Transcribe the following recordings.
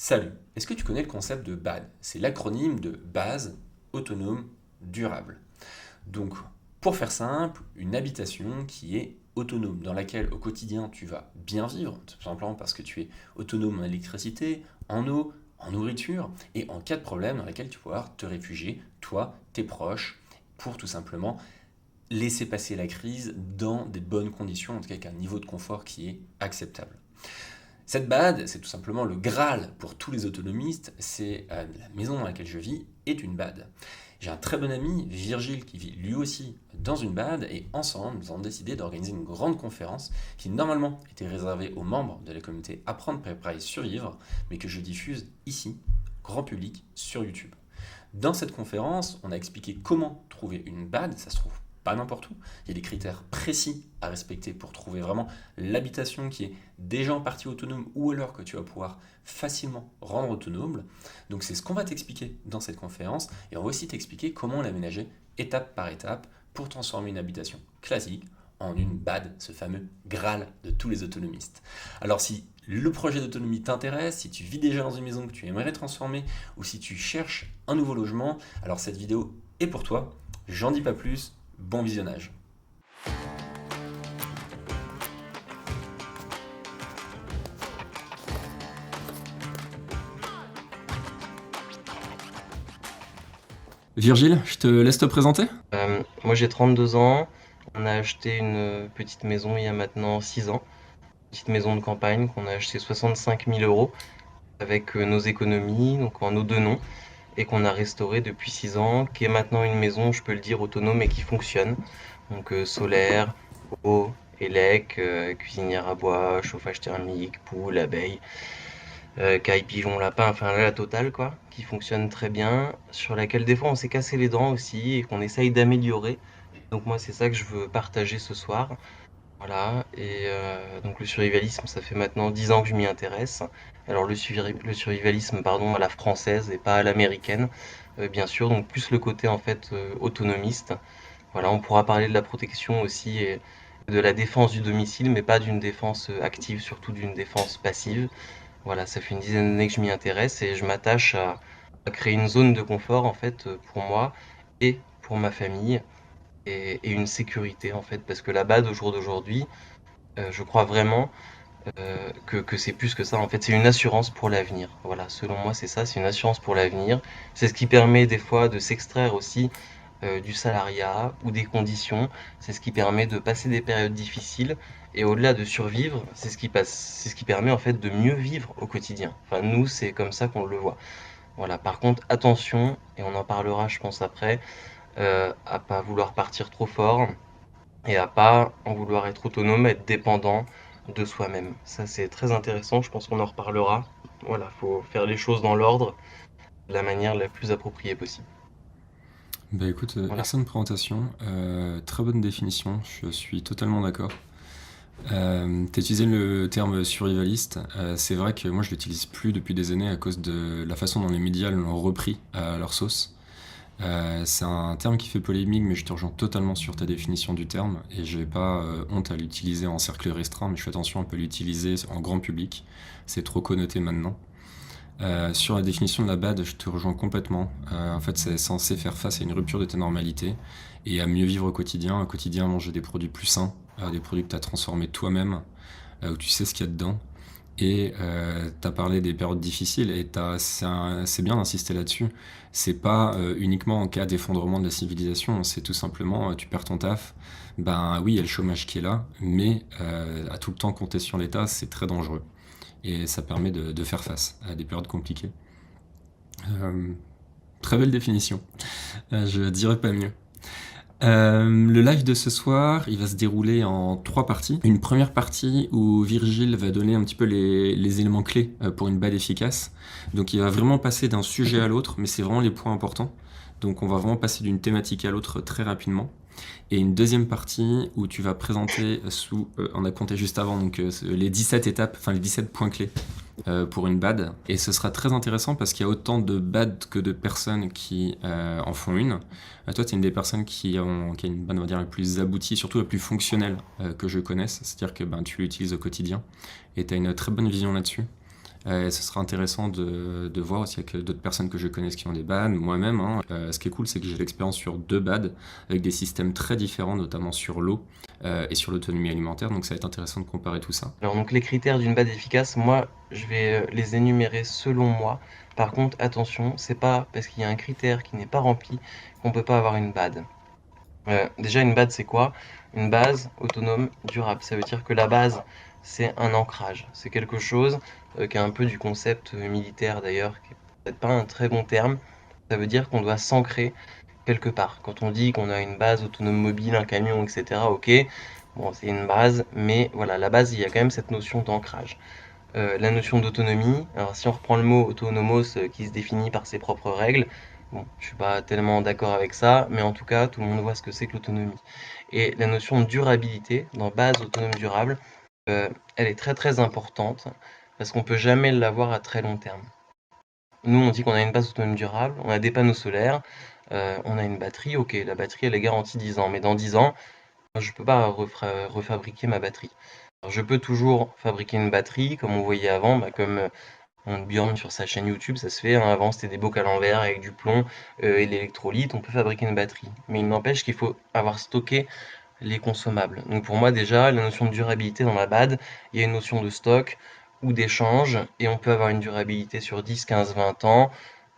Salut, est-ce que tu connais le concept de BAD? C'est l'acronyme de base autonome durable. Donc, pour faire simple, une habitation qui est autonome, dans laquelle au quotidien tu vas bien vivre, tout simplement parce que tu es autonome en électricité, en eau, en nourriture, et en cas de problème dans laquelle tu vas pouvoir te réfugier, toi, tes proches, pour tout simplement laisser passer la crise dans des bonnes conditions, en tout cas avec un niveau de confort qui est acceptable. Cette BAD, c'est tout simplement le Graal pour tous les autonomistes, c'est la maison dans laquelle je vis est une BAD. J'ai un très bon ami, Virgile, qui vit lui aussi dans une BAD, et ensemble, nous avons décidé d'organiser une grande conférence qui normalement était réservée aux membres de la communauté Apprendre, Préparer, Survivre, mais que je diffuse ici, grand public, sur YouTube. Dans cette conférence, on a expliqué comment trouver une BAD, ça se trouve pas n'importe où. Il y a des critères précis à respecter pour trouver vraiment l'habitation qui est déjà en partie autonome ou alors que tu vas pouvoir facilement rendre autonome. Donc c'est ce qu'on va t'expliquer dans cette conférence et on va aussi t'expliquer comment l'aménager étape par étape pour transformer une habitation classique en une BAD, ce fameux Graal de tous les autonomistes. Alors si le projet d'autonomie t'intéresse, si tu vis déjà dans une maison que tu aimerais transformer ou si tu cherches un nouveau logement, alors cette vidéo est pour toi. J'en dis pas plus, bon visionnage. Virgile, je te laisse te présenter. Moi j'ai 32 ans, on a acheté une petite maison il y a maintenant 6 ans, petite maison de campagne qu'on a acheté 65 000 euros avec nos économies, donc en nos deux noms, et qu'on a restauré depuis 6 ans, qui est maintenant une maison, je peux le dire, autonome et qui fonctionne. Donc solaire, eau, élec, cuisinière à bois, chauffage thermique, poule, abeilles, caille, pigeon, lapin, enfin la totale quoi, qui fonctionne très bien, sur laquelle des fois on s'est cassé les dents aussi et qu'on essaye d'améliorer. Donc moi c'est ça que je veux partager ce soir. Voilà, et donc le survivalisme, ça fait maintenant 10 ans que je m'y intéresse. Alors le survivalisme, pardon, à la française et pas à l'américaine, bien sûr, donc plus le côté en fait autonomiste. Voilà, on pourra parler de la protection aussi et de la défense du domicile, mais pas d'une défense active, surtout d'une défense passive. Voilà, ça fait une dizaine d'années que je m'y intéresse et je m'attache à créer une zone de confort en fait pour moi et pour ma famille et une sécurité en fait, parce que la BAD au jour d'aujourd'hui, je crois vraiment que c'est plus que ça. En fait, c'est une assurance pour l'avenir. Voilà, selon moi, c'est ça, c'est une assurance pour l'avenir. C'est ce qui permet des fois de s'extraire aussi du salariat ou des conditions. C'est ce qui permet de passer des périodes difficiles. Et au-delà de survivre, c'est ce qui permet en fait de mieux vivre au quotidien. Enfin, nous, c'est comme ça qu'on le voit. Voilà. Par contre, attention, et on en parlera, je pense après, à pas vouloir partir trop fort et à pas en vouloir être autonome, être dépendant de soi-même. Ça, c'est très intéressant, je pense qu'on en reparlera. Voilà, faut faire les choses dans l'ordre, de la manière la plus appropriée possible. Bah écoute, Voilà. excellente présentation, très bonne définition, je suis totalement d'accord. T'as utilisé le terme survivaliste, c'est vrai que moi je l'utilise plus depuis des années à cause de la façon dont les médias l'ont repris à leur sauce. C'est un terme qui fait polémique, mais je te rejoins totalement sur ta définition du terme, et j'ai pas honte à l'utiliser en cercle restreint, mais je fais attention à pas l'utiliser en grand public, c'est trop connoté maintenant. Sur la définition de la BAD, je te rejoins complètement. En fait, c'est censé faire face à une rupture de ta normalité et à mieux vivre au quotidien manger des produits plus sains, des produits que tu as transformés toi-même, où tu sais ce qu'il y a dedans. Et tu as parlé des périodes difficiles et c'est bien d'insister là-dessus. C'est pas uniquement en cas d'effondrement de la civilisation, c'est tout simplement tu perds ton taf. Ben oui, il y a le chômage qui est là, mais à tout le temps compter sur l'État, c'est très dangereux. Et ça permet de faire face à des périodes compliquées. Euh, Très belle définition. Je dirais pas mieux. Le live de ce soir, il va se dérouler en 3 parties. Une première partie où Virgile va donner un petit peu les éléments clés pour une BAD efficace. Donc il va vraiment passer d'un sujet à l'autre, mais c'est vraiment les points importants. Donc on va vraiment passer d'une thématique à l'autre très rapidement. Et une deuxième partie où tu vas présenter on a compté juste avant, donc les 17 étapes, enfin les 17 points clés pour une BAD. Et ce sera très intéressant parce qu'il y a autant de BAD que de personnes qui en font une. Toi, tu es une des personnes qui a une BAD, on va dire, la plus aboutie, surtout la plus fonctionnelle que je connaisse. C'est-à-dire que tu l'utilises au quotidien et tu as une très bonne vision là-dessus. Ce sera intéressant de voir aussi avec d'autres personnes que je connaisse qui ont des BAD, moi-même, hein. Ce qui est cool, c'est que j'ai l'expérience sur 2 BAD avec des systèmes très différents, notamment sur l'eau et sur l'autonomie alimentaire. Donc ça va être intéressant de comparer tout ça. Alors donc les critères d'une BAD efficace, moi je vais les énumérer selon moi. Par contre, attention, c'est pas parce qu'il y a un critère qui n'est pas rempli qu'on peut pas avoir une BAD. Déjà une BAD c'est quoi? Une base autonome durable. Ça veut dire que la base c'est un ancrage. C'est quelque chose qui est un peu du concept militaire d'ailleurs, qui est peut-être pas un très bon terme. Ça veut dire qu'on doit s'ancrer quelque part. Quand on dit qu'on a une base autonome mobile, un camion, etc., ok, bon, c'est une base, mais voilà, la base, il y a quand même cette notion d'ancrage. La notion d'autonomie, alors si on reprend le mot autonomos qui se définit par ses propres règles, bon, je suis pas tellement d'accord avec ça, mais en tout cas, tout le monde voit ce que c'est que l'autonomie. Et la notion de durabilité, dans base autonome durable, elle est très très importante parce qu'on peut jamais l'avoir à très long terme. Nous, on dit qu'on a une base autonome durable, on a des panneaux solaires, on a une batterie, ok, la batterie elle est garantie 10 ans, mais dans 10 ans, je peux pas refabriquer ma batterie. Alors, je peux toujours fabriquer une batterie, comme on voyait avant, bah, comme Bjorn sur sa chaîne YouTube, ça se fait, hein. Avant c'était des bocs à l'envers avec du plomb et de l'électrolyte, on peut fabriquer une batterie. Mais il n'empêche qu'il faut avoir stocké les consommables. Donc pour moi déjà, la notion de durabilité dans la BAD, il y a une notion de stock ou d'échange, et on peut avoir une durabilité sur 10, 15, 20 ans.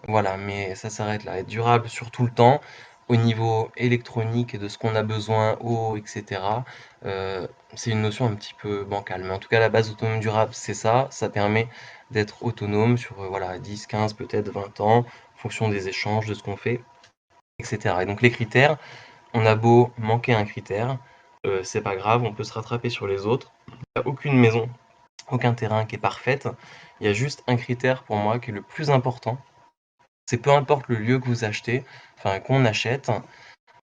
Voilà, mais ça s'arrête là. Être durable sur tout le temps, au niveau électronique et de ce qu'on a besoin, eau, etc., c'est une notion un petit peu bancale. Mais en tout cas, la base autonome durable, c'est ça. Ça permet d'être autonome sur voilà, 10, 15, peut-être 20 ans, en fonction des échanges, de ce qu'on fait, etc. Et donc les critères, on a beau manquer un critère, c'est pas grave, on peut se rattraper sur les autres. Il n'y a aucune maison, aucun terrain qui est parfaite. Il y a juste un critère pour moi qui est le plus important. C'est peu importe le lieu que vous achetez, enfin qu'on achète,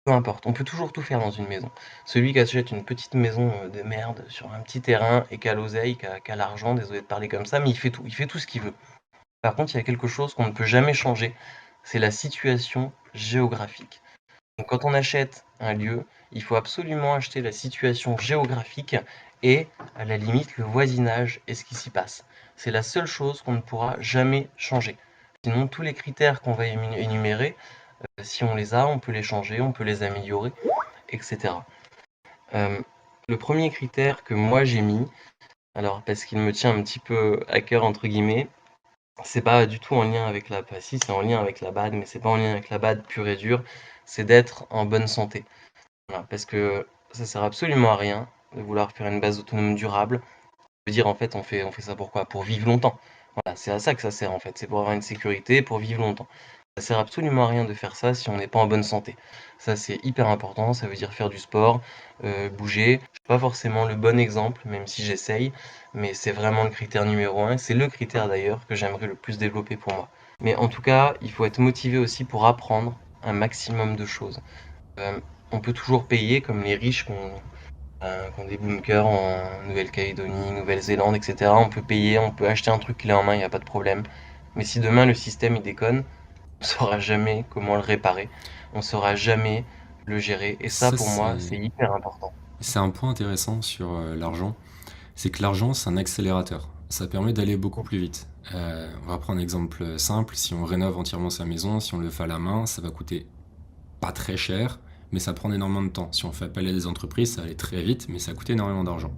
peu importe. On peut toujours tout faire dans une maison. Celui qui achète une petite maison de merde sur un petit terrain et qui a l'oseille, qui a l'argent, désolé de parler comme ça, mais il fait tout ce qu'il veut. Par contre, il y a quelque chose qu'on ne peut jamais changer, c'est la situation géographique. Donc quand on achète un lieu, il faut absolument acheter la situation géographique et, à la limite, le voisinage et ce qui s'y passe. C'est la seule chose qu'on ne pourra jamais changer. Sinon, tous les critères qu'on va énumérer, si on les a, on peut les changer, on peut les améliorer, etc. Euh, le premier critère que moi j'ai mis, alors parce qu'il me tient un petit peu à cœur entre guillemets, c'est pas du tout en lien avec la, bah, si c'est en lien avec la BAD, mais c'est pas en lien avec la BAD pure et dure, c'est d'être en bonne santé. Voilà, parce que ça sert absolument à rien de vouloir faire une base autonome durable. Je veux dire, en fait, on fait ça pour quoi? Pour vivre longtemps. Voilà, c'est à ça que ça sert en fait, c'est pour avoir une sécurité, pour vivre longtemps. Ça sert absolument à rien de faire ça si on n'est pas en bonne santé. Ça, c'est hyper important, ça veut dire faire du sport, bouger. Je suis pas forcément le bon exemple, même si j'essaye, mais c'est vraiment le critère numéro un. C'est le critère d'ailleurs que j'aimerais le plus développer pour moi. Mais en tout cas, il faut être motivé aussi pour apprendre un maximum de choses. On peut toujours payer comme les riches qui ont des bunkers en Nouvelle-Calédonie, Nouvelle-Zélande, etc. On peut payer, on peut acheter un truc clé en main, il n'y a pas de problème. Mais si demain le système il déconne, on saura jamais comment le réparer, on saura jamais le gérer. Et ça, Ça, pour moi, c'est hyper important. c'est un point intéressant sur l'argent. C'est que l'argent, c'est un accélérateur. Ça permet d'aller beaucoup plus vite. On va prendre un exemple simple. Si on rénove entièrement sa maison, si on le fait à la main, ça va coûter pas très cher, mais ça prend énormément de temps. Si on fait appel à des entreprises, ça va aller très vite, mais ça coûte énormément d'argent.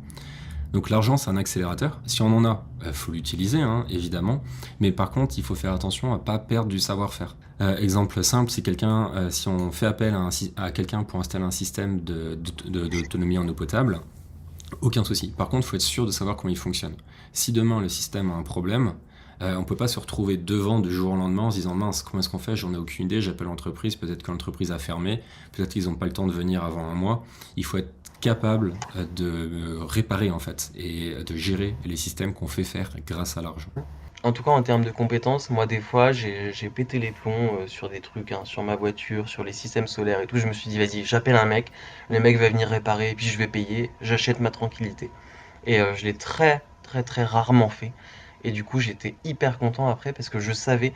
Donc l'argent, c'est un accélérateur. Si on en a, il faut l'utiliser, hein, évidemment. Mais par contre, il faut faire attention à ne pas perdre du savoir-faire. Exemple simple, si on fait appel à quelqu'un pour installer un système d'autonomie en eau potable, aucun souci. Par contre, il faut être sûr de savoir comment il fonctionne. Si demain le système a un problème, on ne peut pas se retrouver devant du jour au lendemain en se disant mince, comment est-ce qu'on fait? J'en ai aucune idée, j'appelle l'entreprise, peut-être que l'entreprise a fermé, peut-être qu'ils n'ont pas le temps de venir avant un mois. Il faut être capable de réparer en fait et de gérer les systèmes qu'on fait faire grâce à l'argent. En tout cas, en termes de compétences, moi, des fois, j'ai pété les plombs sur des trucs, hein, sur ma voiture, sur les systèmes solaires et tout. Je me suis dit, vas-y, j'appelle un mec, le mec va venir réparer, et puis je vais payer, j'achète ma tranquillité. Et je l'ai très, très, très rarement fait. Et du coup, j'étais hyper content après parce que je savais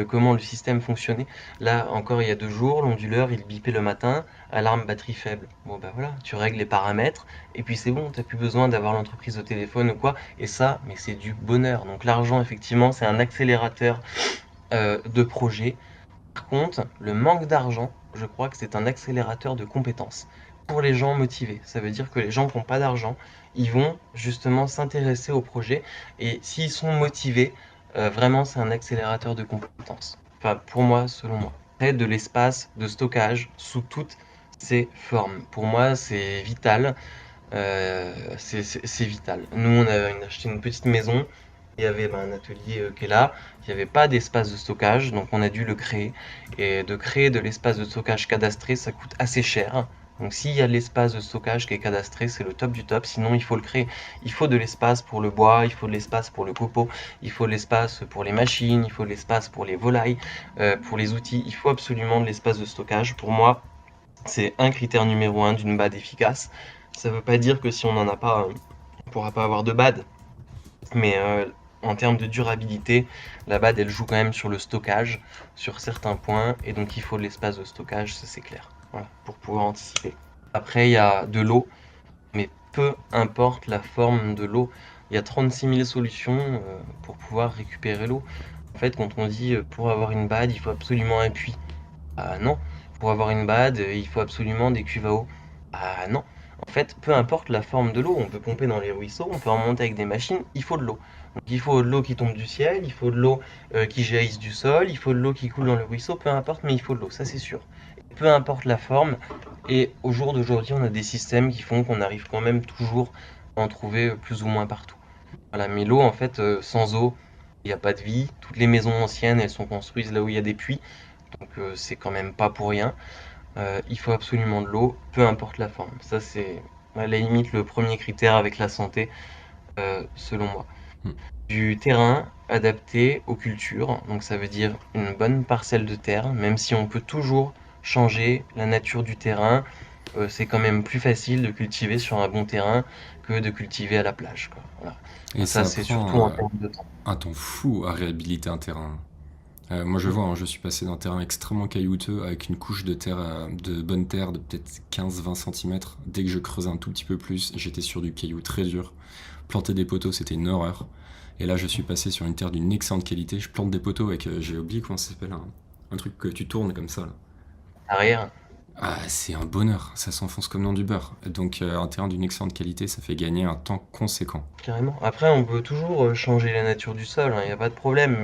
comment le système fonctionnait. Là, encore il y a 2 jours, l'onduleur, il bipait le matin, alarme batterie faible. Bon, bah voilà, tu règles les paramètres et puis c'est bon, t'as plus besoin d'avoir l'entreprise au téléphone ou quoi. Et ça, mais c'est du bonheur. Donc l'argent, effectivement, c'est un accélérateur de projet. Par contre, le manque d'argent, je crois que c'est un accélérateur de compétences pour les gens motivés. Ça veut dire que les gens qui n'ont pas d'argent, ils vont justement s'intéresser au projet et s'ils sont motivés, vraiment c'est un accélérateur de compétences. Enfin, pour moi, selon moi. Après, de l'espace de stockage sous toutes ses formes. Pour moi, c'est vital. C'est vital. Nous, on a acheté une petite maison. Il y avait un atelier qui est là. Il n'y avait pas d'espace de stockage, donc on a dû le créer. Et de créer de l'espace de stockage cadastré, ça coûte assez cher. Donc s'il y a de l'espace de stockage qui est cadastré, c'est le top du top. Sinon, il faut le créer. Il faut de l'espace pour le bois, il faut de l'espace pour le copeau, il faut de l'espace pour les machines, il faut de l'espace pour les volailles, pour les outils. Il faut absolument de l'espace de stockage. Pour moi, c'est un critère numéro un d'une BAD efficace. Ça ne veut pas dire que si on n'en a pas, on ne pourra pas avoir de BAD. Mais en termes de durabilité, la BAD, elle joue quand même sur le stockage, sur certains points. Et donc, il faut de l'espace de stockage, ça c'est clair. Voilà, pour pouvoir anticiper. Après, il y a de l'eau. Mais peu importe la forme de l'eau, il y a 36 000 solutions pour pouvoir récupérer l'eau. En fait, quand on dit pour avoir une BAD, il faut absolument un puits. Ah non, pour avoir une BAD, il faut absolument des cuves à eau. Ah non. En fait, peu importe la forme de l'eau, on peut pomper dans les ruisseaux, on peut remonter avec des machines, il faut de l'eau. Donc il faut de l'eau qui tombe du ciel, il faut de l'eau qui jaillisse du sol, il faut de l'eau qui coule dans le ruisseau, peu importe, mais il faut de l'eau, ça c'est sûr. Peu importe la forme, et au jour d'aujourd'hui, on a des systèmes qui font qu'on arrive quand même toujours à en trouver plus ou moins partout. Voilà, mais l'eau, en fait, sans eau, il n'y a pas de vie. Toutes les maisons anciennes, elles sont construites là où il y a des puits. Donc c'est quand même pas pour rien. Il faut absolument de l'eau, peu importe la forme. Ça, c'est à la limite le premier critère avec la santé, selon moi. Mm. Du terrain adapté aux cultures, donc ça veut dire une bonne parcelle de terre, même si on peut toujours changer la nature du terrain, c'est quand même plus facile de cultiver sur un bon terrain que de cultiver à la plage, quoi. Voilà. Et Ça, ça c'est surtout prend en termes de temps. un temps fou à réhabiliter un terrain. Moi je vois, hein, je suis passé d'un terrain extrêmement caillouteux avec une couche de terre, de bonne terre de peut-être 15-20 cm. Dès que je creusais un tout petit peu plus, j'étais sur du caillou très dur. Planter des poteaux, c'était une horreur. Et là, je suis passé sur une terre d'une excellente qualité. Je plante des poteaux avec, j'ai oublié comment ça s'appelle, un truc que tu tournes comme ça, là. Arrière, Ah, c'est un bonheur, ça s'enfonce comme dans du beurre. Donc un terrain d'une excellente qualité, ça fait gagner un temps conséquent. carrément. Après, on peut toujours changer la nature du sol, il n'y a pas de problème,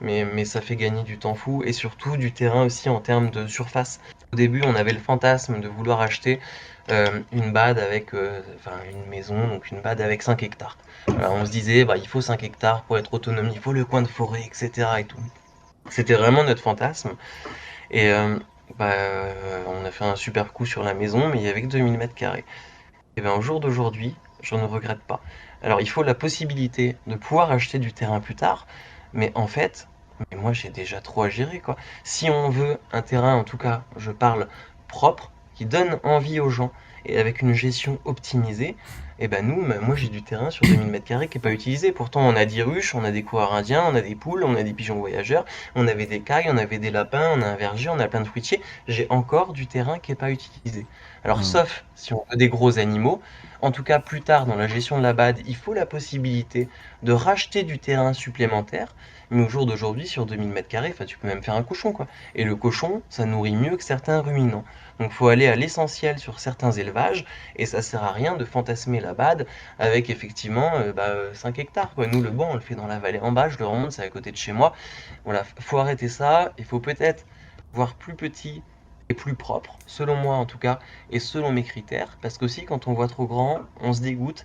mais ça fait gagner du temps fou et surtout du terrain aussi en termes de surface. Au début, on avait le fantasme de vouloir acheter une BAD avec, enfin une maison, donc une BAD avec 5 hectares. Alors, on se disait, bah, il faut 5 hectares pour être autonome, il faut le coin de forêt, etc. et tout. C'était vraiment notre fantasme. Et on a fait un super coup sur la maison, mais il y avait que 2000 mètres carrés. Et bien, au jour d'aujourd'hui, je ne regrette pas. Alors, il faut la possibilité de pouvoir acheter du terrain plus tard, mais en fait, mais moi j'ai déjà trop à gérer, quoi. Si on veut un terrain, en tout cas, je parle propre, qui donne envie aux gens et avec une gestion optimisée, et ben nous, moi j'ai du terrain sur 2000 mètres carrés qui n'est pas utilisé. Pourtant, on a des ruches, on a des coureurs indiens, on a des poules, on a des pigeons voyageurs, on avait des cailles, on avait des lapins, on a un verger, on a plein de fruitiers. J'ai encore du terrain qui n'est pas utilisé. Alors, Hmm. sauf si on veut des gros animaux, en tout cas plus tard dans la gestion de la BAD, il faut la possibilité de racheter du terrain supplémentaire. Mais au jour d'aujourd'hui, sur 2000 mètres carrés, tu peux même faire un cochon, quoi. Et le cochon, ça nourrit mieux que certains ruminants. Donc il faut aller à l'essentiel sur certains élevages, et ça sert à rien de fantasmer la BAD avec effectivement 5 hectares, quoi. Nous, le banc, on le fait dans la vallée en bas, je le remonte, c'est à côté de chez moi. Voilà, faut arrêter ça, il faut peut-être voir plus petit et plus propre, selon moi en tout cas, et selon mes critères, parce qu'aussi quand on voit trop grand, on se dégoûte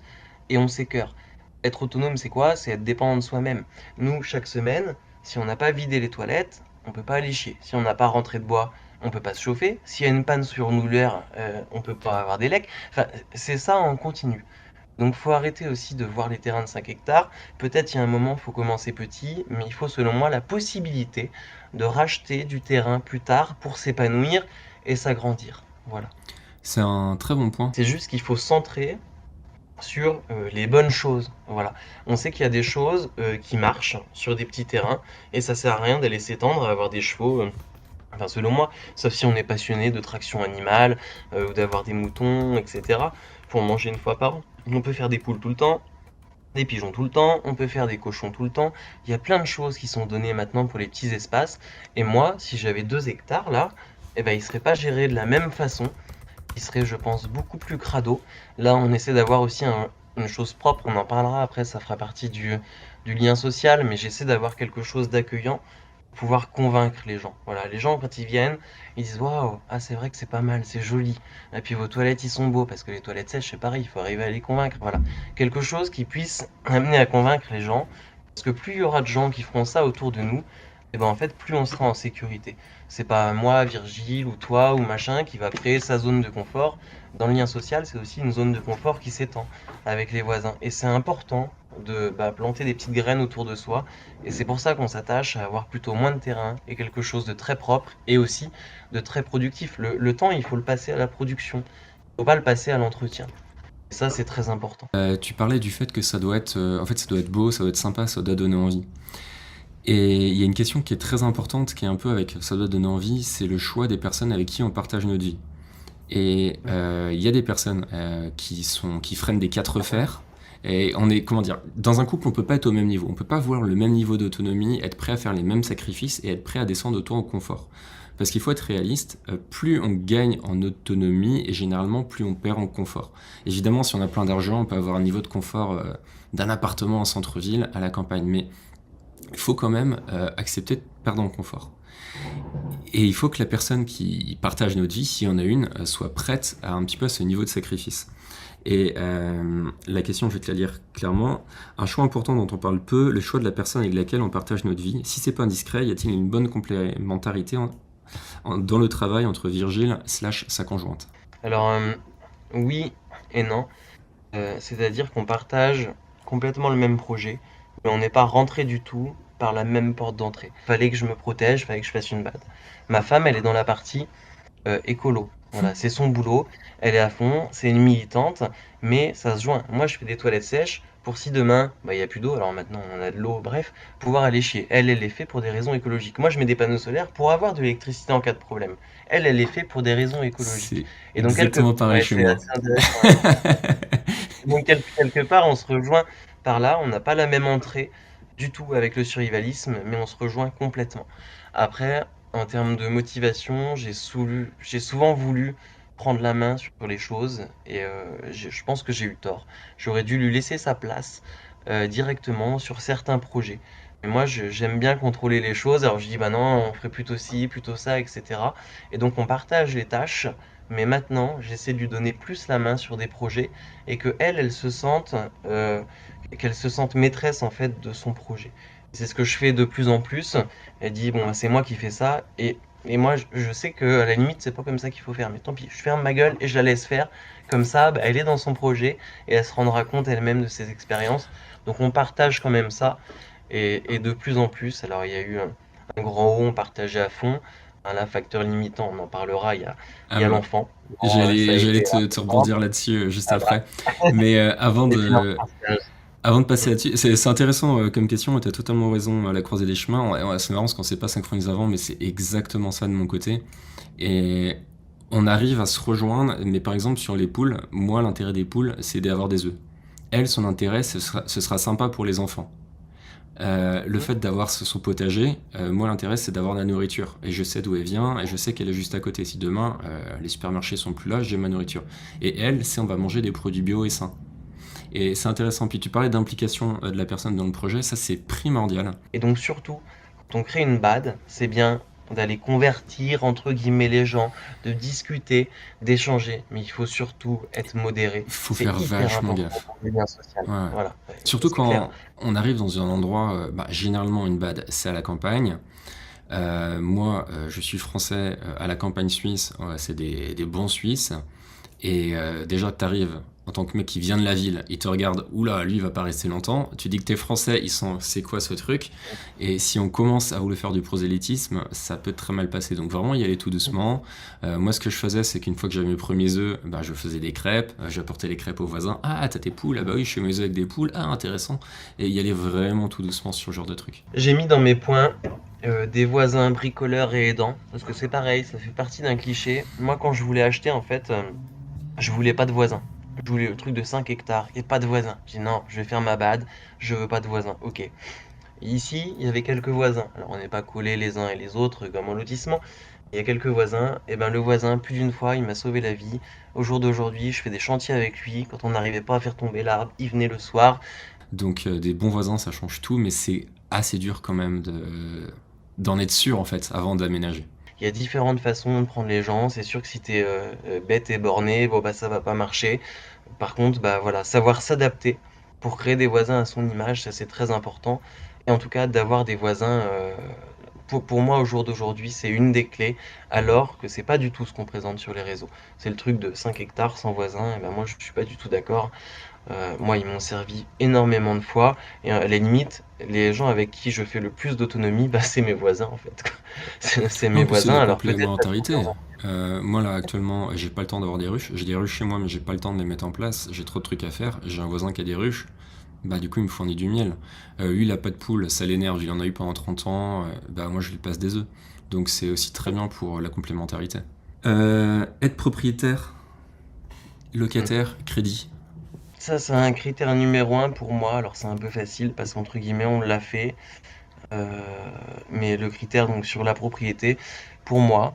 et on s'écœure. Être autonome, c'est quoi? C'est être dépendant de soi-même. Nous, chaque semaine, si on n'a pas vidé les toilettes, on peut pas aller chier. Si on n'a pas rentré de bois, on peut pas se chauffer. S'il y a une panne sur une houleur, on peut pas avoir des lecs. Enfin, c'est ça en continu. Donc faut arrêter aussi de voir les terrains de 5 hectares. Peut-être il y a un moment, il faut commencer petit, mais il faut selon moi la possibilité de racheter du terrain plus tard pour s'épanouir et s'agrandir. Voilà. C'est un très bon point. C'est juste qu'il faut centrer. sur les bonnes choses. Voilà. On sait qu'il y a des choses qui marchent sur des petits terrains et ça sert à rien d'aller s'étendre à avoir des chevaux. Enfin, selon moi, sauf si on est passionné de traction animale ou d'avoir des moutons, etc. Pour manger une fois par an. On peut faire des poules tout le temps, des pigeons tout le temps, on peut faire des cochons tout le temps. Il y a plein de choses qui sont données maintenant pour les petits espaces. Et moi, si j'avais 2 hectares là, eh ben, ils ne seraient pas gérés de la même façon. Ils seraient, je pense, beaucoup plus crado. Là, on essaie d'avoir aussi une chose propre. On en parlera après, ça fera partie du lien social. Mais j'essaie d'avoir quelque chose d'accueillant pour pouvoir convaincre les gens. Voilà, les gens, quand ils viennent, ils disent waouh, ah, c'est vrai que c'est pas mal, c'est joli. Et puis vos toilettes, ils sont beaux parce que les toilettes sèches, c'est pareil, il faut arriver à les convaincre. Voilà, quelque chose qui puisse amener à convaincre les gens. Parce que plus il y aura de gens qui feront ça autour de nous, et ben en fait, plus on sera en sécurité. C'est pas moi, Virgile, ou toi, ou machin, qui va créer sa zone de confort. Dans le lien social, c'est aussi une zone de confort qui s'étend avec les voisins. Et c'est important de planter des petites graines autour de soi. Et c'est pour ça qu'on s'attache à avoir plutôt moins de terrain et quelque chose de très propre et aussi de très productif. Le temps, il faut le passer à la production. Il ne faut pas le passer à l'entretien. Et ça, c'est très important. Tu parlais du fait que ça doit être, en fait, ça doit être beau, ça doit être sympa, ça doit donner envie. Et il y a une question qui est très importante, qui est un peu avec ça doit donner envie, c'est le choix des personnes avec qui on partage notre vie. Et il y a des personnes qui freinent des quatre fers. Et on est, comment dire, dans un couple, on peut pas être au même niveau. On peut pas avoir le même niveau d'autonomie, être prêt à faire les mêmes sacrifices et être prêt à descendre autant en confort. Parce qu'il faut être réaliste, plus on gagne en autonomie et généralement plus on perd en confort. Évidemment, si on a plein d'argent, on peut avoir un niveau de confort d'un appartement en centre-ville à la campagne. Mais il faut quand même accepter de perdre en confort. Et il faut que la personne qui partage notre vie, s'il y en a une, soit prête à un petit peu à ce niveau de sacrifice. Et la question, je vais te la lire clairement. Un choix important dont on parle peu, le choix de la personne avec laquelle on partage notre vie. Si c'est pas indiscret, y a-t-il une bonne complémentarité dans le travail entre Virgile / sa conjointe? Alors, oui et non. C'est-à-dire qu'on partage complètement le même projet, mais on n'est pas rentré du tout par la même porte d'entrée. Fallait que je me protège, fallait que je fasse une bad. Ma femme, elle est dans la partie écolo. Voilà, c'est son boulot, elle est à fond, c'est une militante, mais ça se joint. Moi, je fais des toilettes sèches pour si demain, il n'y a plus d'eau, alors maintenant on a de l'eau, bref, pouvoir aller chier. Elle les fait pour des raisons écologiques. Moi, je mets des panneaux solaires pour avoir de l'électricité en cas de problème. Elle les fait pour des raisons écologiques. C'est Et donc, exactement pareil ouais, chez c'est moi. assez intéressant. Ouais. Donc, quelque part, on se rejoint par là, on n'a pas la même entrée du tout avec le survivalisme, mais on se rejoint complètement. Après, en termes de motivation, j'ai souvent voulu prendre la main sur les choses et je pense que j'ai eu tort. J'aurais dû lui laisser sa place directement sur certains projets. Mais moi, j'aime bien contrôler les choses. Alors je dis, bah non, on ferait plutôt ci, plutôt ça, etc. Et donc on partage les tâches. Mais maintenant, j'essaie de lui donner plus la main sur des projets et que elle se sente, qu'elle se sente maîtresse en fait de son projet. C'est ce que je fais de plus en plus. Elle dit, bon, bah, c'est moi qui fais ça. Et moi, je sais que à la limite, c'est pas comme ça qu'il faut faire. Mais tant pis, je ferme ma gueule et je la laisse faire. Comme ça, bah, elle est dans son projet et elle se rendra compte elle-même de ses expériences. Donc on partage quand même ça. Et de plus en plus, alors il y a eu un grand haut, on partageait à fond. Un facteur limitant, on en parlera, il Ah y a bah, l'enfant. Bon, ça a j'allais été te important. rebondir là-dessus juste Ah bah, après. Mais les finances partielles. avant de passer Mm. là-dessus, c'est intéressant comme question, tu as totalement raison à la croisée des chemins. C'est marrant parce qu'on s'est pas synchronisé avant, mais c'est exactement ça de mon côté. Et on arrive à se rejoindre, mais par exemple sur les poules, moi l'intérêt des poules, c'est d'avoir des œufs. Elle, son intérêt, ce sera sympa pour les enfants. Le fait d'avoir son potager, moi l'intérêt c'est d'avoir de la nourriture. Et je sais d'où elle vient, et je sais qu'elle est juste à côté. Si demain les supermarchés sont plus là, j'ai ma nourriture. Et elle, c'est on va manger des produits bio et sains. Et c'est intéressant. Puis tu parlais d'implication de la personne dans le projet, ça c'est primordial. Et donc surtout, quand on crée une bad, c'est bien d'aller convertir entre guillemets les gens, de discuter, d'échanger, mais il faut surtout être modéré. Faut C'est faire hyper vachement important gaffe. pour le lien social. Ouais. Voilà, ouais, Surtout c'est clair. quand on arrive dans un endroit, généralement une bad, c'est à la campagne. Moi, je suis français, à la campagne suisse, c'est des bons Suisses. Et déjà, tu arrives en tant que mec qui vient de la ville, ils te regardent, oula, lui il va pas rester longtemps. Tu dis que t'es français, ils sont, c'est quoi ce truc? Et si on commence à vouloir faire du prosélytisme, ça peut très mal passer. Donc vraiment y aller tout doucement. Moi ce que je faisais, c'est qu'une fois que j'avais mes premiers œufs, bah, je faisais des crêpes, j'apportais les crêpes aux voisins. Ah, t'as tes poules? Ah bah oui, je fais mes œufs avec des poules. Ah, intéressant. Et y aller vraiment tout doucement sur ce genre de truc. J'ai mis dans mes points des voisins bricoleurs et aidants, parce que c'est pareil, ça fait partie d'un cliché. Moi, quand je voulais acheter, en fait, je voulais pas de voisins. Je voulais le truc de 5 hectares et pas de voisins. J'ai dit non, je vais faire ma bad, je veux pas de voisins. Ok. Et ici, il y avait quelques voisins. Alors, on n'est pas collés les uns et les autres comme en lotissement. Il y a quelques voisins. Et ben, le voisin, plus d'une fois, il m'a sauvé la vie. Au jour d'aujourd'hui, je fais des chantiers avec lui. Quand on n'arrivait pas à faire tomber l'arbre, il venait le soir. Donc des bons voisins, ça change tout, mais c'est assez dur quand même d'en être sûr en fait avant d'aménager. Il y a différentes façons de prendre les gens. C'est sûr que si t'es bête et borné, bon bah ça va pas marcher. Par contre, bah voilà, savoir s'adapter pour créer des voisins à son image, ça c'est très important. Et en tout cas, d'avoir des voisins, pour moi au jour d'aujourd'hui, c'est une des clés, alors que c'est pas du tout ce qu'on présente sur les réseaux. C'est le truc de 5 hectares sans voisins, et ben moi je suis pas du tout d'accord. Moi, ils m'ont servi énormément de fois. Et à la limite, les gens avec qui je fais le plus d'autonomie, bah, c'est mes voisins en fait. C'est mes Non, puis c'est voisins, la alors peut-être pas toujours complémentarité. leurs Moi là actuellement, j'ai pas le temps d'avoir des ruches. J'ai des ruches chez moi, mais j'ai pas le temps de les mettre en place. J'ai trop de trucs à faire. J'ai un voisin qui a des ruches. Bah du coup, il me fournit du miel. Lui, il a pas de poule, ça l'énerve. Il en a eu pendant 30 ans. Bah moi, je lui passe des œufs. Donc c'est aussi très bien pour la complémentarité. Être propriétaire, locataire, crédit. Ça, c'est un critère numéro un pour moi. Alors c'est un peu facile parce qu'entre guillemets, on l'a fait. Euh, mais le critère donc sur la propriété, pour moi,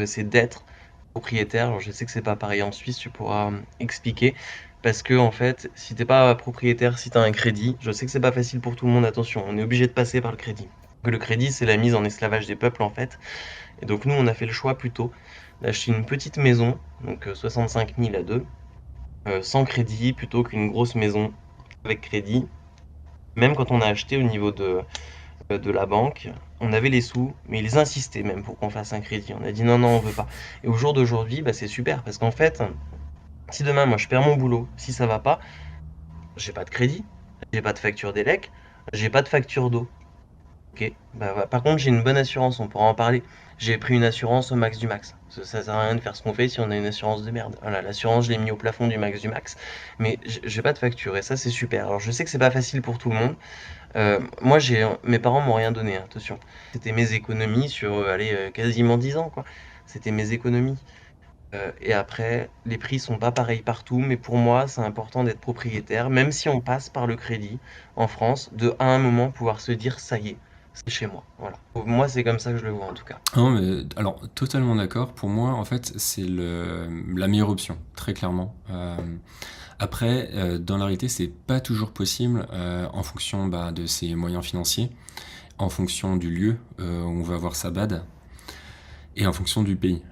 c'est d'être propriétaire. Alors je sais que c'est pas pareil en Suisse, tu pourras expliquer. Parce que en fait, si t'es pas propriétaire, si t'as un crédit, je sais que c'est pas facile pour tout le monde, attention, on est obligé de passer par le crédit. Que le crédit, c'est la mise en esclavage des peuples en fait. Et donc nous, on a fait le choix plutôt d'acheter une petite maison, donc 65 000 à deux, sans crédit, plutôt qu'une grosse maison avec crédit. Même quand on a acheté au niveau de la banque, on avait les sous, mais ils insistaient même pour qu'on fasse un crédit. On a dit non, non, on veut pas. Et au jour d'aujourd'hui, bah, c'est super parce qu'en fait, si demain moi je perds mon boulot, si ça va pas, j'ai pas de crédit, j'ai pas de facture d'élec, j'ai pas de facture d'eau. Ok. Bah, par contre, j'ai une bonne assurance, on pourra en parler. J'ai pris une assurance au max du max. Ça sert à rien de faire ce qu'on fait si on a une assurance de merde. Voilà, l'assurance, je l'ai mis au plafond du max du max. Mais j'ai pas de facture et ça, c'est super. Alors, je sais que c'est pas facile pour tout le monde. Moi, mes parents m'ont rien donné, hein, attention. C'était mes économies sur, allez, quasiment 10 ans, quoi. C'était mes économies. Et après, les prix sont pas pareils partout, mais pour moi, c'est important d'être propriétaire, même si on passe par le crédit en France, de à un moment pouvoir se dire ça y est, c'est chez moi. Voilà. Pour moi, c'est comme ça que je le vois en tout cas. Non, mais alors totalement d'accord. Pour moi, en fait, c'est la meilleure option, très clairement. Après, dans la réalité, c'est pas toujours possible en fonction bah, de ses moyens financiers, en fonction du lieu où on va avoir sa BAD et en fonction du pays.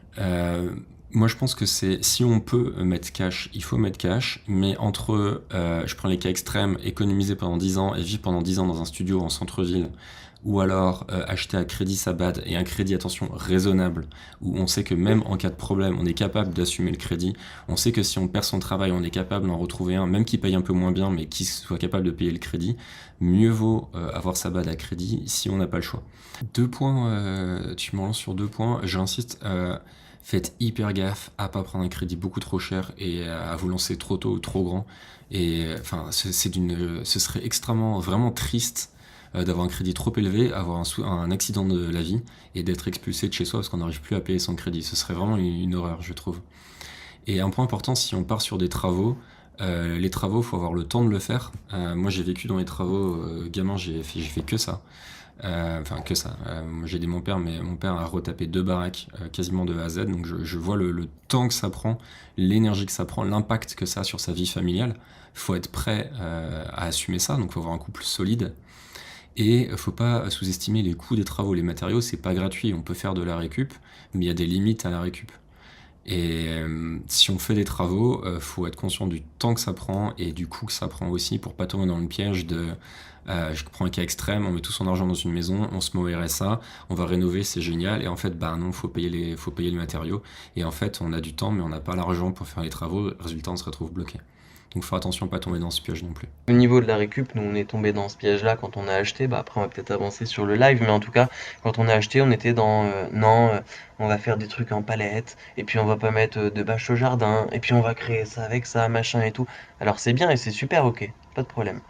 Moi, je pense que c'est si on peut mettre cash, il faut mettre cash, mais entre, je prends les cas extrêmes, économiser pendant 10 ans et vivre pendant 10 ans dans un studio en centre-ville, ou alors acheter à crédit sa BAD et un crédit, attention, raisonnable, où on sait que même en cas de problème, on est capable d'assumer le crédit, on sait que si on perd son travail, on est capable d'en retrouver un, même qui paye un peu moins bien, mais qui soit capable de payer le crédit, mieux vaut avoir sa BAD à crédit si on n'a pas le choix. Deux points, tu me relances sur deux points, j'insiste. Faites hyper gaffe à pas prendre un crédit beaucoup trop cher et à vous lancer trop tôt ou trop grand. Et enfin, ce serait extrêmement, vraiment triste d'avoir un crédit trop élevé, avoir un accident de la vie et d'être expulsé de chez soi parce qu'on n'arrive plus à payer son crédit. Ce serait vraiment une horreur, je trouve. Et un point important, si on part sur des travaux, les travaux, il faut avoir le temps de le faire. Moi, j'ai vécu dans les travaux, gamin, j'ai fait que ça. Enfin, que ça. J'ai aidé mon père, mais mon père a retapé deux baraques quasiment de A à Z. Donc, je vois le temps que ça prend, l'énergie que ça prend, l'impact que ça a sur sa vie familiale. Il faut être prêt à assumer ça. Donc, il faut avoir un couple solide. Et il ne faut pas sous-estimer les coûts des travaux. Les matériaux, c'est pas gratuit. On peut faire de la récup, mais il y a des limites à la récup. Et si on fait des travaux, faut être conscient du temps que ça prend et du coût que ça prend aussi pour pas tomber dans le piège de je prends un cas extrême, on met tout son argent dans une maison, on se met au RSA, on va rénover, c'est génial, et en fait, bah non, faut payer les matériaux, et en fait, on a du temps, mais on n'a pas l'argent pour faire les travaux, résultat, on se retrouve bloqué. Donc faire attention à pas tomber dans ce piège non plus. Au niveau de la récup, nous on est tombé dans ce piège-là quand on a acheté. Bah après on va peut-être avancer sur le live, mais en tout cas quand on a acheté, on était dans non, on va faire des trucs en palette, et puis on va pas mettre de bâche au jardin, et puis on va créer ça avec ça, machin et tout. Alors c'est bien et c'est super, ok, pas de problème.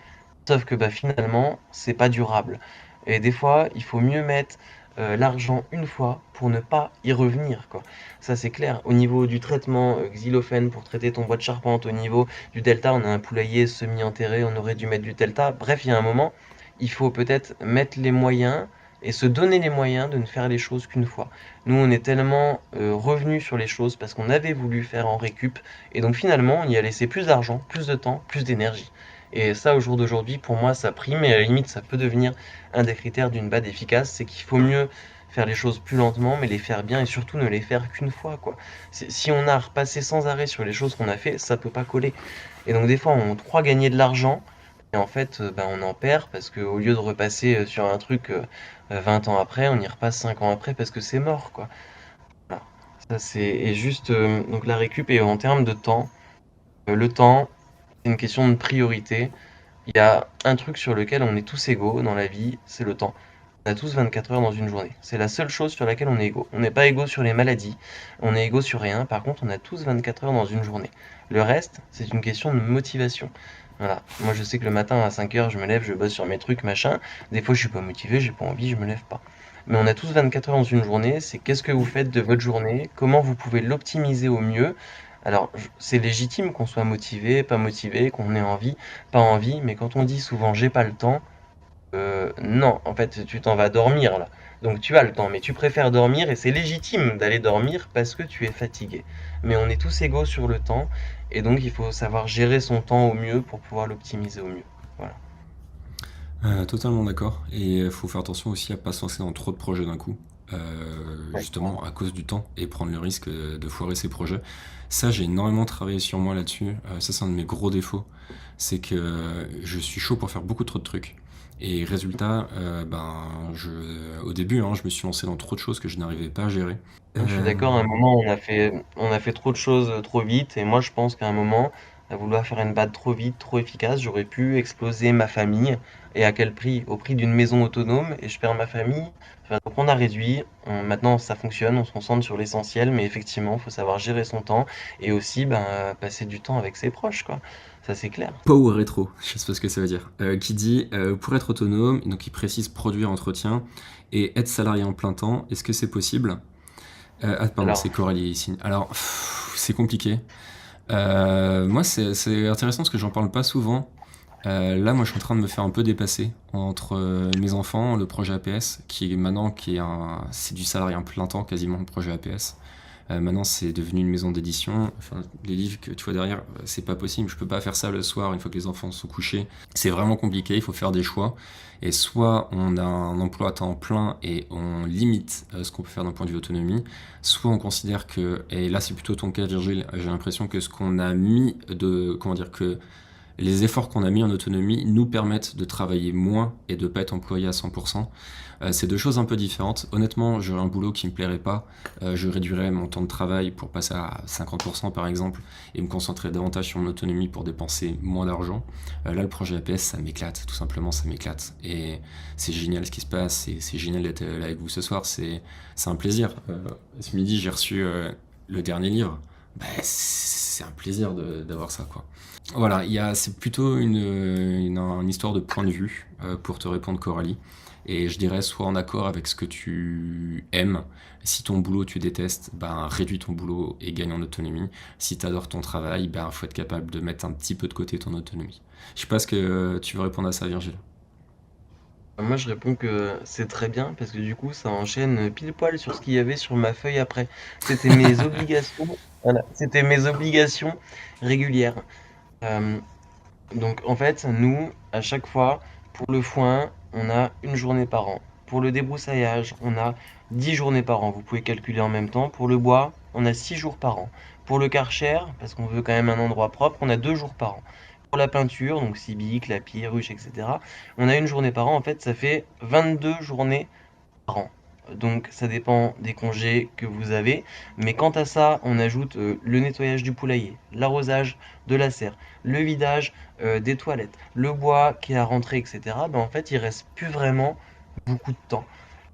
Sauf que bah finalement c'est pas durable. Et des fois il faut mieux mettre l'argent une fois pour ne pas y revenir, quoi. Ça c'est clair. Au niveau du traitement xylophène pour traiter ton bois de charpente, au niveau du delta, on a un poulailler semi-enterré, on aurait dû mettre du delta. Bref, il y a un moment, il faut peut-être mettre les moyens et se donner les moyens de ne faire les choses qu'une fois. Nous, on est tellement revenus sur les choses parce qu'on avait voulu faire en récup, et donc finalement, on y a laissé plus d'argent, plus de temps, plus d'énergie. Et ça, au jour d'aujourd'hui, pour moi, ça prime, et à la limite, ça peut devenir un des critères d'une BAD efficace, c'est qu'il faut mieux faire les choses plus lentement, mais les faire bien, et surtout ne les faire qu'une fois, quoi. Si on a repassé sans arrêt sur les choses qu'on a fait, ça peut pas coller. Et donc des fois, on croit gagner de l'argent, et en fait, ben, on en perd, parce qu'au lieu de repasser sur un truc 20 ans après, on y repasse 5 ans après, parce que c'est mort, quoi. Voilà. Ça, c'est et juste, donc la récup, et en termes de temps, le temps, c'est une question de priorité. Il y a un truc sur lequel on est tous égaux dans la vie, c'est le temps. On a tous 24 heures dans une journée. C'est la seule chose sur laquelle on est égaux. On n'est pas égaux sur les maladies, on est égaux sur rien. Par contre, on a tous 24 heures dans une journée. Le reste, c'est une question de motivation. Voilà. Moi, je sais que le matin à 5 heures, je me lève, je bosse sur mes trucs, machin. Des fois, je suis pas motivé, j'ai pas envie, je me lève pas. Mais on a tous 24 heures dans une journée. C'est qu'est-ce que vous faites de votre journée, comment vous pouvez l'optimiser au mieux. Alors, c'est légitime qu'on soit motivé, qu'on ait envie, pas envie, mais quand on dit souvent j'ai pas le temps, non, en fait, tu t'en vas dormir là. Donc tu as le temps, mais tu préfères dormir, et c'est légitime d'aller dormir parce que tu es fatigué. Mais on est tous égaux sur le temps, et donc il faut savoir gérer son temps au mieux pour pouvoir l'optimiser au mieux. Voilà. Totalement d'accord. Et il faut faire attention aussi à pas se lancer dans trop de projets d'un coup. Ouais. Justement à cause du temps et prendre le risque de foirer ses projets. Ça, j'ai énormément travaillé sur moi là-dessus. Ça, c'est un de mes gros défauts. C'est que je suis chaud pour faire beaucoup trop de trucs. Et résultat, au début, hein, je me suis lancé dans trop de choses que je n'arrivais pas à gérer. Je suis Euh, d'accord, à un moment, on a fait trop de choses trop vite, et moi, je pense qu'à un moment, à vouloir faire une BAD trop vite, trop efficace, j'aurais pu exploser ma famille. Et à quel prix? Au prix d'une maison autonome, et je perds ma famille. Enfin, donc on a réduit, maintenant ça fonctionne, on se concentre sur l'essentiel, mais effectivement, il faut savoir gérer son temps, et aussi ben, passer du temps avec ses proches, quoi. Ça, c'est clair. Power rétro, je sais pas ce que ça veut dire. Qui dit pour être autonome, donc il précise produire, entretien et être salarié en plein temps. Est-ce que c'est possible? Pardon, Alors, c'est Coralie ici. Alors, c'est compliqué. Moi, c'est intéressant parce que j'en parle pas souvent. Là, moi, je suis en train de me faire un peu dépasser entre mes enfants, le projet APS, qui est maintenant c'est du salarié en plein temps quasiment, le projet APS. Maintenant, c'est devenu une maison d'édition. Enfin, les livres que tu vois derrière, c'est pas possible. Je peux pas faire ça le soir une fois que les enfants sont couchés. C'est vraiment compliqué. Il faut faire des choix. Et soit on a un emploi à temps plein et on limite ce qu'on peut faire d'un point de vue autonomie, soit on considère que, et là c'est plutôt ton cas Virgile, j'ai l'impression que ce qu'on a mis comment dire, que les efforts qu'on a mis en autonomie nous permettent de travailler moins et de ne pas être employé à 100%. C'est deux choses un peu différentes. Honnêtement, j'aurais un boulot qui me plairait pas. Je réduirais mon temps de travail pour passer à 50% par exemple et me concentrer davantage sur mon autonomie pour dépenser moins d'argent. Là, le projet APS, ça m'éclate, tout simplement, ça m'éclate. Et c'est génial ce qui se passe, c'est génial d'être là avec vous ce soir, c'est un plaisir. Ce midi, j'ai reçu le dernier livre. Bah, c'est un plaisir d'avoir ça, quoi. Voilà, c'est plutôt une histoire de point de vue pour te répondre, Coralie. Et je dirais, sois en accord avec ce que tu aimes. Si ton boulot tu détestes, ben réduis ton boulot et gagne en autonomie. Si tu adores ton travail, ben faut être capable de mettre un petit peu de côté ton autonomie. Je sais pas ce que tu veux répondre à ça, Virgile. moi, je réponds que c'est très bien, parce que du coup, ça enchaîne pile poil sur ce qu'il y avait sur ma feuille après. C'était mes obligations. Voilà, c'était mes obligations régulières. Euh, Donc en fait, nous, à chaque fois, pour le foin, on a une journée par an. Pour le débroussaillage, on a 10 journées par an. Vous pouvez calculer en même temps. Pour le bois, on a 6 jours par an. Pour le karcher, parce qu'on veut quand même un endroit propre, on a 2 jours par an. Pour la peinture, donc cibique, lapis, ruche, etc., on a une journée par an. En fait, ça fait 22 journées par an. donc ça dépend des congés que vous avez. Mais quant à ça, on ajoute le nettoyage du poulailler, l'arrosage de la serre, le vidage des toilettes, le bois qui est à rentrer, etc. Ben, en fait, il reste plus vraiment beaucoup de temps.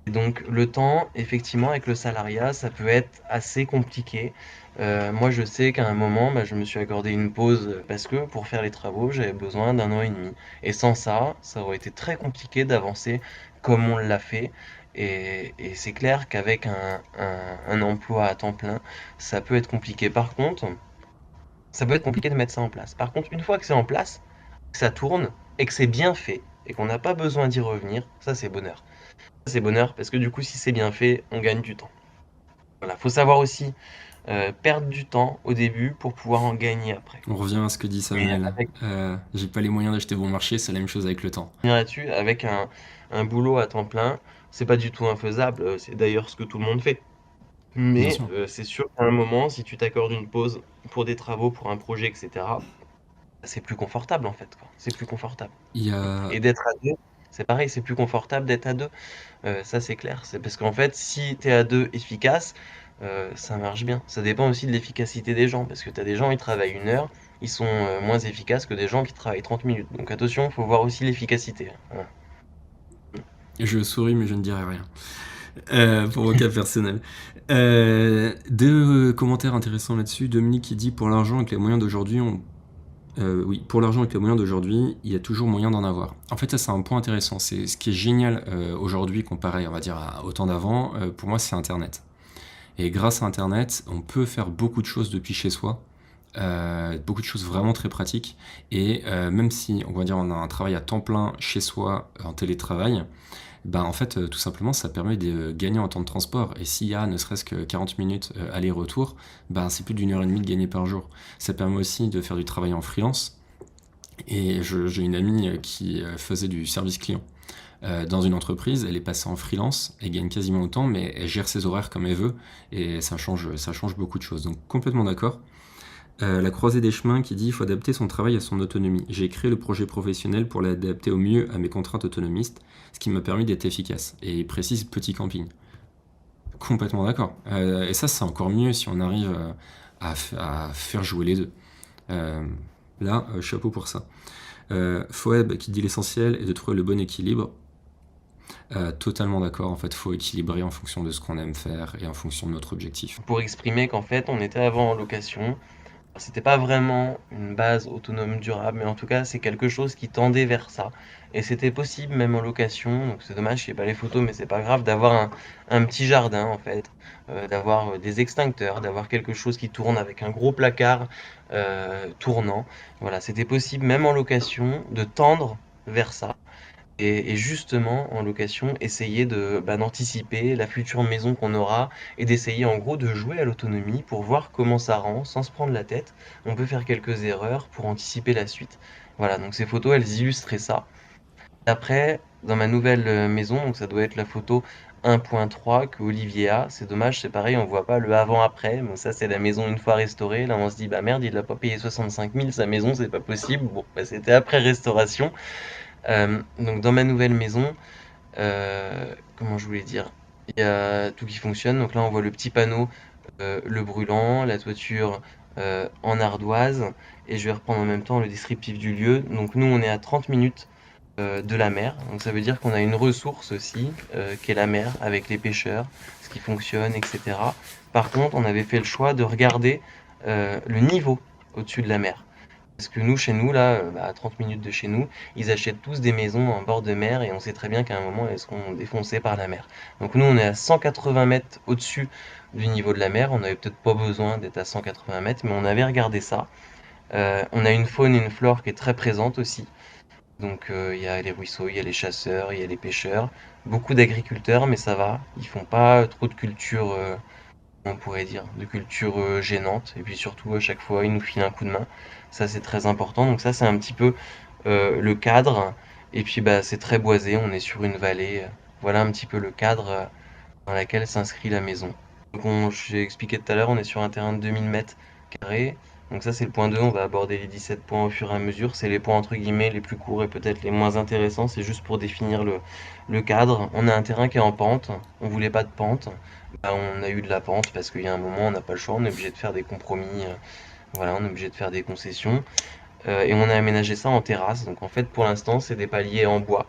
Et donc le temps, effectivement, avec le salariat, ça peut être assez compliqué. Moi, je sais qu'à un moment, bah, je me suis accordé une pause parce que pour faire les travaux, j'avais besoin d'un an et demi. Et sans ça, ça aurait été très compliqué d'avancer comme on l'a fait. Et c'est clair qu'avec un emploi à temps plein, ça peut être compliqué. Par contre, ça peut être compliqué de mettre ça en place. Par contre, une fois que c'est en place, que ça tourne et que c'est bien fait et qu'on n'a pas besoin d'y revenir, ça c'est bonheur. Ça, c'est bonheur parce que du coup, si c'est bien fait, on gagne du temps. Voilà, faut savoir aussi perdre du temps au début pour pouvoir en gagner après. On revient à ce que dit Mais Samuel. avec J'ai pas les moyens d'acheter bon marché, c'est la même chose avec le temps. là-dessus, avec un boulot à temps plein, c'est pas du tout infaisable. C'est d'ailleurs ce que tout le monde fait. Bien Mais sûr. c'est sûr qu'à un moment, si tu t'accordes une pause pour des travaux, pour un projet, etc., c'est plus confortable en fait, quoi. C'est plus confortable. Il y a Et d'être à deux, c'est pareil, c'est plus confortable d'être à deux. Ça, c'est clair. C'est parce qu'en fait, si tu es à 2 efficace, ça marche bien. Ça dépend aussi de l'efficacité des gens, parce que tu as des gens, ils travaillent 1 heure, ils sont moins efficaces que des gens qui travaillent 30 minutes. Donc attention, il faut voir aussi l'efficacité, hein. Voilà. Je souris, mais je ne dirai rien. Pour mon cas personnel. Deux commentaires intéressants là-dessus. Dominique qui dit pour l'argent avec les moyens d'aujourd'hui, oui, pour l'argent avec les moyens d'aujourd'hui, il y a toujours moyen d'en avoir. En fait, ça c'est un point intéressant. C'est ce qui est génial aujourd'hui comparé, on va dire, à au temps d'avant. Pour moi, c'est Internet. Et grâce à Internet, on peut faire beaucoup de choses depuis chez soi. Beaucoup de choses vraiment très pratiques. Et même si, on va dire, on a un travail à temps plein chez soi en télétravail, ben, en fait, tout simplement, ça permet de gagner en temps de transport. Et s'il y a ne serait-ce que 40 minutes aller-retour, ben, c'est plus d'1 heure et demie de gagner par jour. Ça permet aussi de faire du travail en freelance. Et j'ai une amie qui faisait du service client dans une entreprise. Elle est passée en freelance, elle gagne quasiment autant, mais elle gère ses horaires comme elle veut. Et ça change beaucoup de choses. Donc, complètement d'accord. La croisée des chemins qui dit il faut adapter son travail à son autonomie. J'ai créé le projet professionnel pour l'adapter au mieux à mes contraintes autonomistes, ce qui m'a permis d'être efficace. Et il précise petit camping. Complètement d'accord. Et ça, c'est encore mieux si on arrive à faire jouer les deux. Euh, Là, chapeau pour ça. Phoeb qui dit l'essentiel est de trouver le bon équilibre. Totalement d'accord, en fait, faut équilibrer en fonction de ce qu'on aime faire et en fonction de notre objectif. Pour exprimer qu'en fait, on était avant en location. C'était pas vraiment une base autonome durable, mais en tout cas, c'est quelque chose qui tendait vers ça. Et c'était possible même en location, donc c'est dommage qu'il n'y ait pas les photos, mais c'est pas grave d'avoir un petit jardin en fait, d'avoir des extincteurs, d'avoir quelque chose qui tourne avec un gros placard tournant. Voilà, c'était possible même en location de tendre vers ça. Et justement, en location, essayer d'anticiper la future maison qu'on aura et d'essayer en gros de jouer à l'autonomie pour voir comment ça rend sans se prendre la tête. On peut faire quelques erreurs pour anticiper la suite. Voilà, donc ces photos, elles illustraient ça. Après, dans ma nouvelle maison, donc ça doit être la photo 1.3 que Olivier a. C'est dommage, c'est pareil, on voit pas le avant-après. Bon, ça, c'est la maison une fois restaurée. Là, on se dit, bah merde, il a pas payé 65 000, sa maison, c'est pas possible. Bon, bah, c'était après restauration. Donc dans ma nouvelle maison, comment je voulais dire? Il y a tout qui fonctionne. Donc là, on voit le petit panneau, le brûlant, la toiture en ardoise. Et je vais reprendre en même temps le descriptif du lieu. Donc nous, on est à 30 minutes de la mer. Donc ça veut dire qu'on a une ressource aussi, qui est la mer, avec les pêcheurs, ce qui fonctionne, etc. Par contre, on avait fait le choix de regarder le niveau au-dessus de la mer. Parce que nous, chez nous, là, à 30 minutes de chez nous, ils achètent tous des maisons en bord de mer et on sait très bien qu'à un moment, elles seront défoncées par la mer. Donc nous, on est à 180 mètres au-dessus du niveau de la mer. On n'avait peut-être pas besoin d'être à 180 mètres, mais on avait regardé ça. On a une faune et une flore qui est très présente aussi. Donc il y a les ruisseaux, il y a les chasseurs, il y a les pêcheurs. Beaucoup d'agriculteurs, mais ça va. Ils font pas trop de culture, on pourrait dire, de culture gênante. Et puis surtout, à chaque fois, ils nous filent un coup de main. Ça, c'est très important. Donc ça, c'est un petit peu le cadre. Et puis, bah, c'est très boisé. On est sur une vallée. Voilà un petit peu le cadre dans lequel s'inscrit la maison. Donc, j'ai expliqué tout à l'heure, on est sur un terrain de 2000 mètres carrés. Donc ça, c'est le point 2. On va aborder les 17 points au fur et à mesure. C'est les points entre guillemets les plus courts et peut-être les moins intéressants. C'est juste pour définir le cadre. On a un terrain qui est en pente. On voulait pas de pente. Bah, on a eu de la pente parce qu'il y a un moment, on n'a pas le choix. On est obligé de faire des compromis. Voilà, on est obligé de faire des concessions. Et on a aménagé ça en terrasse. Donc en fait, pour l'instant, c'est des paliers en bois,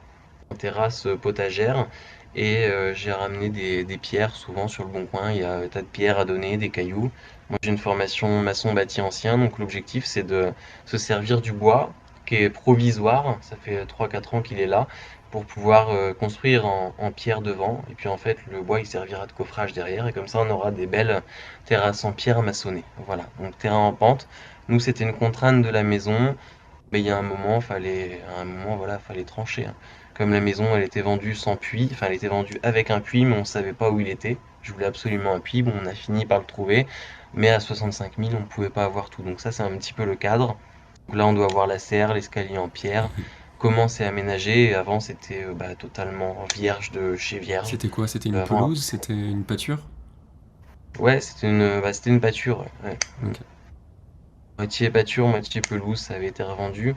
en terrasse potagère. Et j'ai ramené des pierres, souvent sur le bon coin. Il y a un tas de pierres à donner, des cailloux. Moi, j'ai une formation maçon bâti ancien. Donc l'objectif, c'est de se servir du bois, qui est provisoire. Ça fait 3 4 ans qu'il est là, pour pouvoir construire en pierre devant. Et puis en fait, le bois, il servira de coffrage derrière. Et comme ça, on aura des belles terrasses en pierre maçonnées. Voilà, donc terrain en pente. Nous, c'était une contrainte de la maison, mais il y a un moment, voilà, fallait trancher, hein. Comme la maison, elle était vendue sans puits, enfin, elle était vendue avec un puits, mais on savait pas où il était. Je voulais absolument un puits, bon, on a fini par le trouver, mais à 65 000, on ne pouvait pas avoir tout. Donc ça, c'est un petit peu le cadre. Donc là, on doit avoir la serre, l'escalier en pierre, comment c'est aménagé. Et avant, c'était totalement vierge de chez vierge. C'était quoi? C'était une Avant, pelouse? C'était une pâture? ouais, c'était une pâture, ouais. Ok. Moitié pâture, moitié pelouse, ça avait été revendu.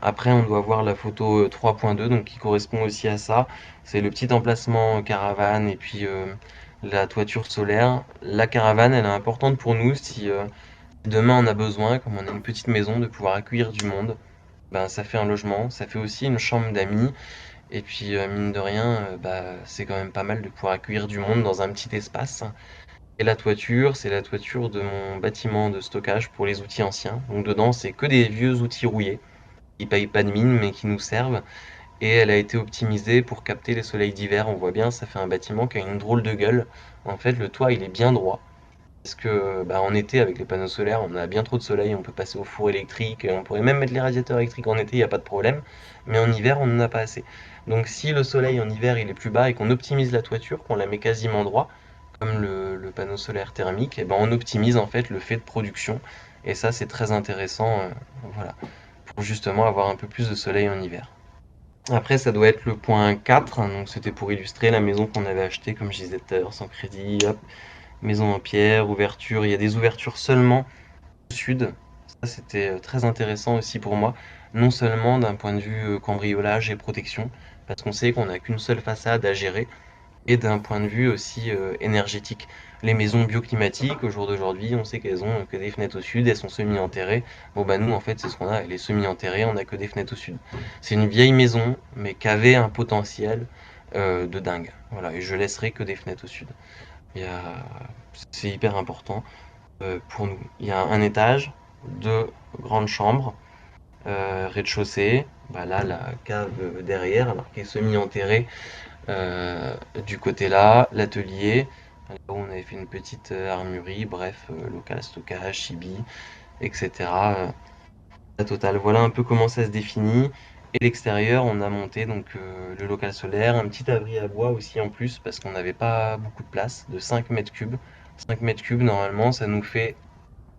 Après, on doit voir la photo 3.2, donc qui correspond aussi à ça. C'est le petit emplacement caravane et puis la toiture solaire. La caravane, elle est importante pour nous si demain on a besoin, comme on a une petite maison, de pouvoir accueillir du monde. Ben, ça fait un logement, ça fait aussi une chambre d'amis. Et puis, mine de rien, c'est quand même pas mal de pouvoir accueillir du monde dans un petit espace. Et la toiture, c'est la toiture de mon bâtiment de stockage pour les outils anciens. Donc dedans, c'est que des vieux outils rouillés qui payent pas de mine mais qui nous servent. Et elle a été optimisée pour capter les soleils d'hiver. On voit bien, ça fait un bâtiment qui a une drôle de gueule. En fait, le toit, il est bien droit. Parce que en été, avec les panneaux solaires, on a bien trop de soleil, on peut passer au four électrique, on pourrait même mettre les radiateurs électriques en été, il n'y a pas de problème. Mais en hiver, on n'en a pas assez. Donc si le soleil en hiver, il est plus bas et qu'on optimise la toiture, qu'on la met quasiment droit, comme le panneau solaire thermique, et ben on optimise en fait le fait de production. Et ça, c'est très intéressant, voilà, pour justement avoir un peu plus de soleil en hiver. Après, ça doit être le point 4, hein, donc c'était pour illustrer la maison qu'on avait achetée, comme je disais tout à l'heure, sans crédit, hop, maison en pierre, ouverture, il y a des ouvertures seulement au sud. Ça, c'était très intéressant aussi pour moi, non seulement d'un point de vue cambriolage et protection, parce qu'on sait qu'on n'a qu'une seule façade à gérer, et d'un point de vue aussi énergétique. Les maisons bioclimatiques, au jour d'aujourd'hui, on sait qu'elles ont que des fenêtres au sud, elles sont semi-enterrées. Bon bah nous en fait c'est ce qu'on a, elle est semi-enterrée, on n'a que des fenêtres au sud. C'est une vieille maison, mais qui avait un potentiel de dingue. Voilà, et je laisserai que des fenêtres au sud. Il y a... C'est hyper important pour nous. Il y a un étage, deux grandes chambres, rez-de-chaussée, là la cave derrière, alors qui est semi-enterrée, du côté là, l'atelier, là où on avait fait une petite armurerie, bref, local stockage, chibi, etc. La totale. Voilà un peu comment ça se définit. Et l'extérieur, on a monté donc le local solaire, un petit abri à bois aussi en plus, parce qu'on n'avait pas beaucoup de place, de 5 mètres cubes. 5 mètres cubes, normalement, ça nous fait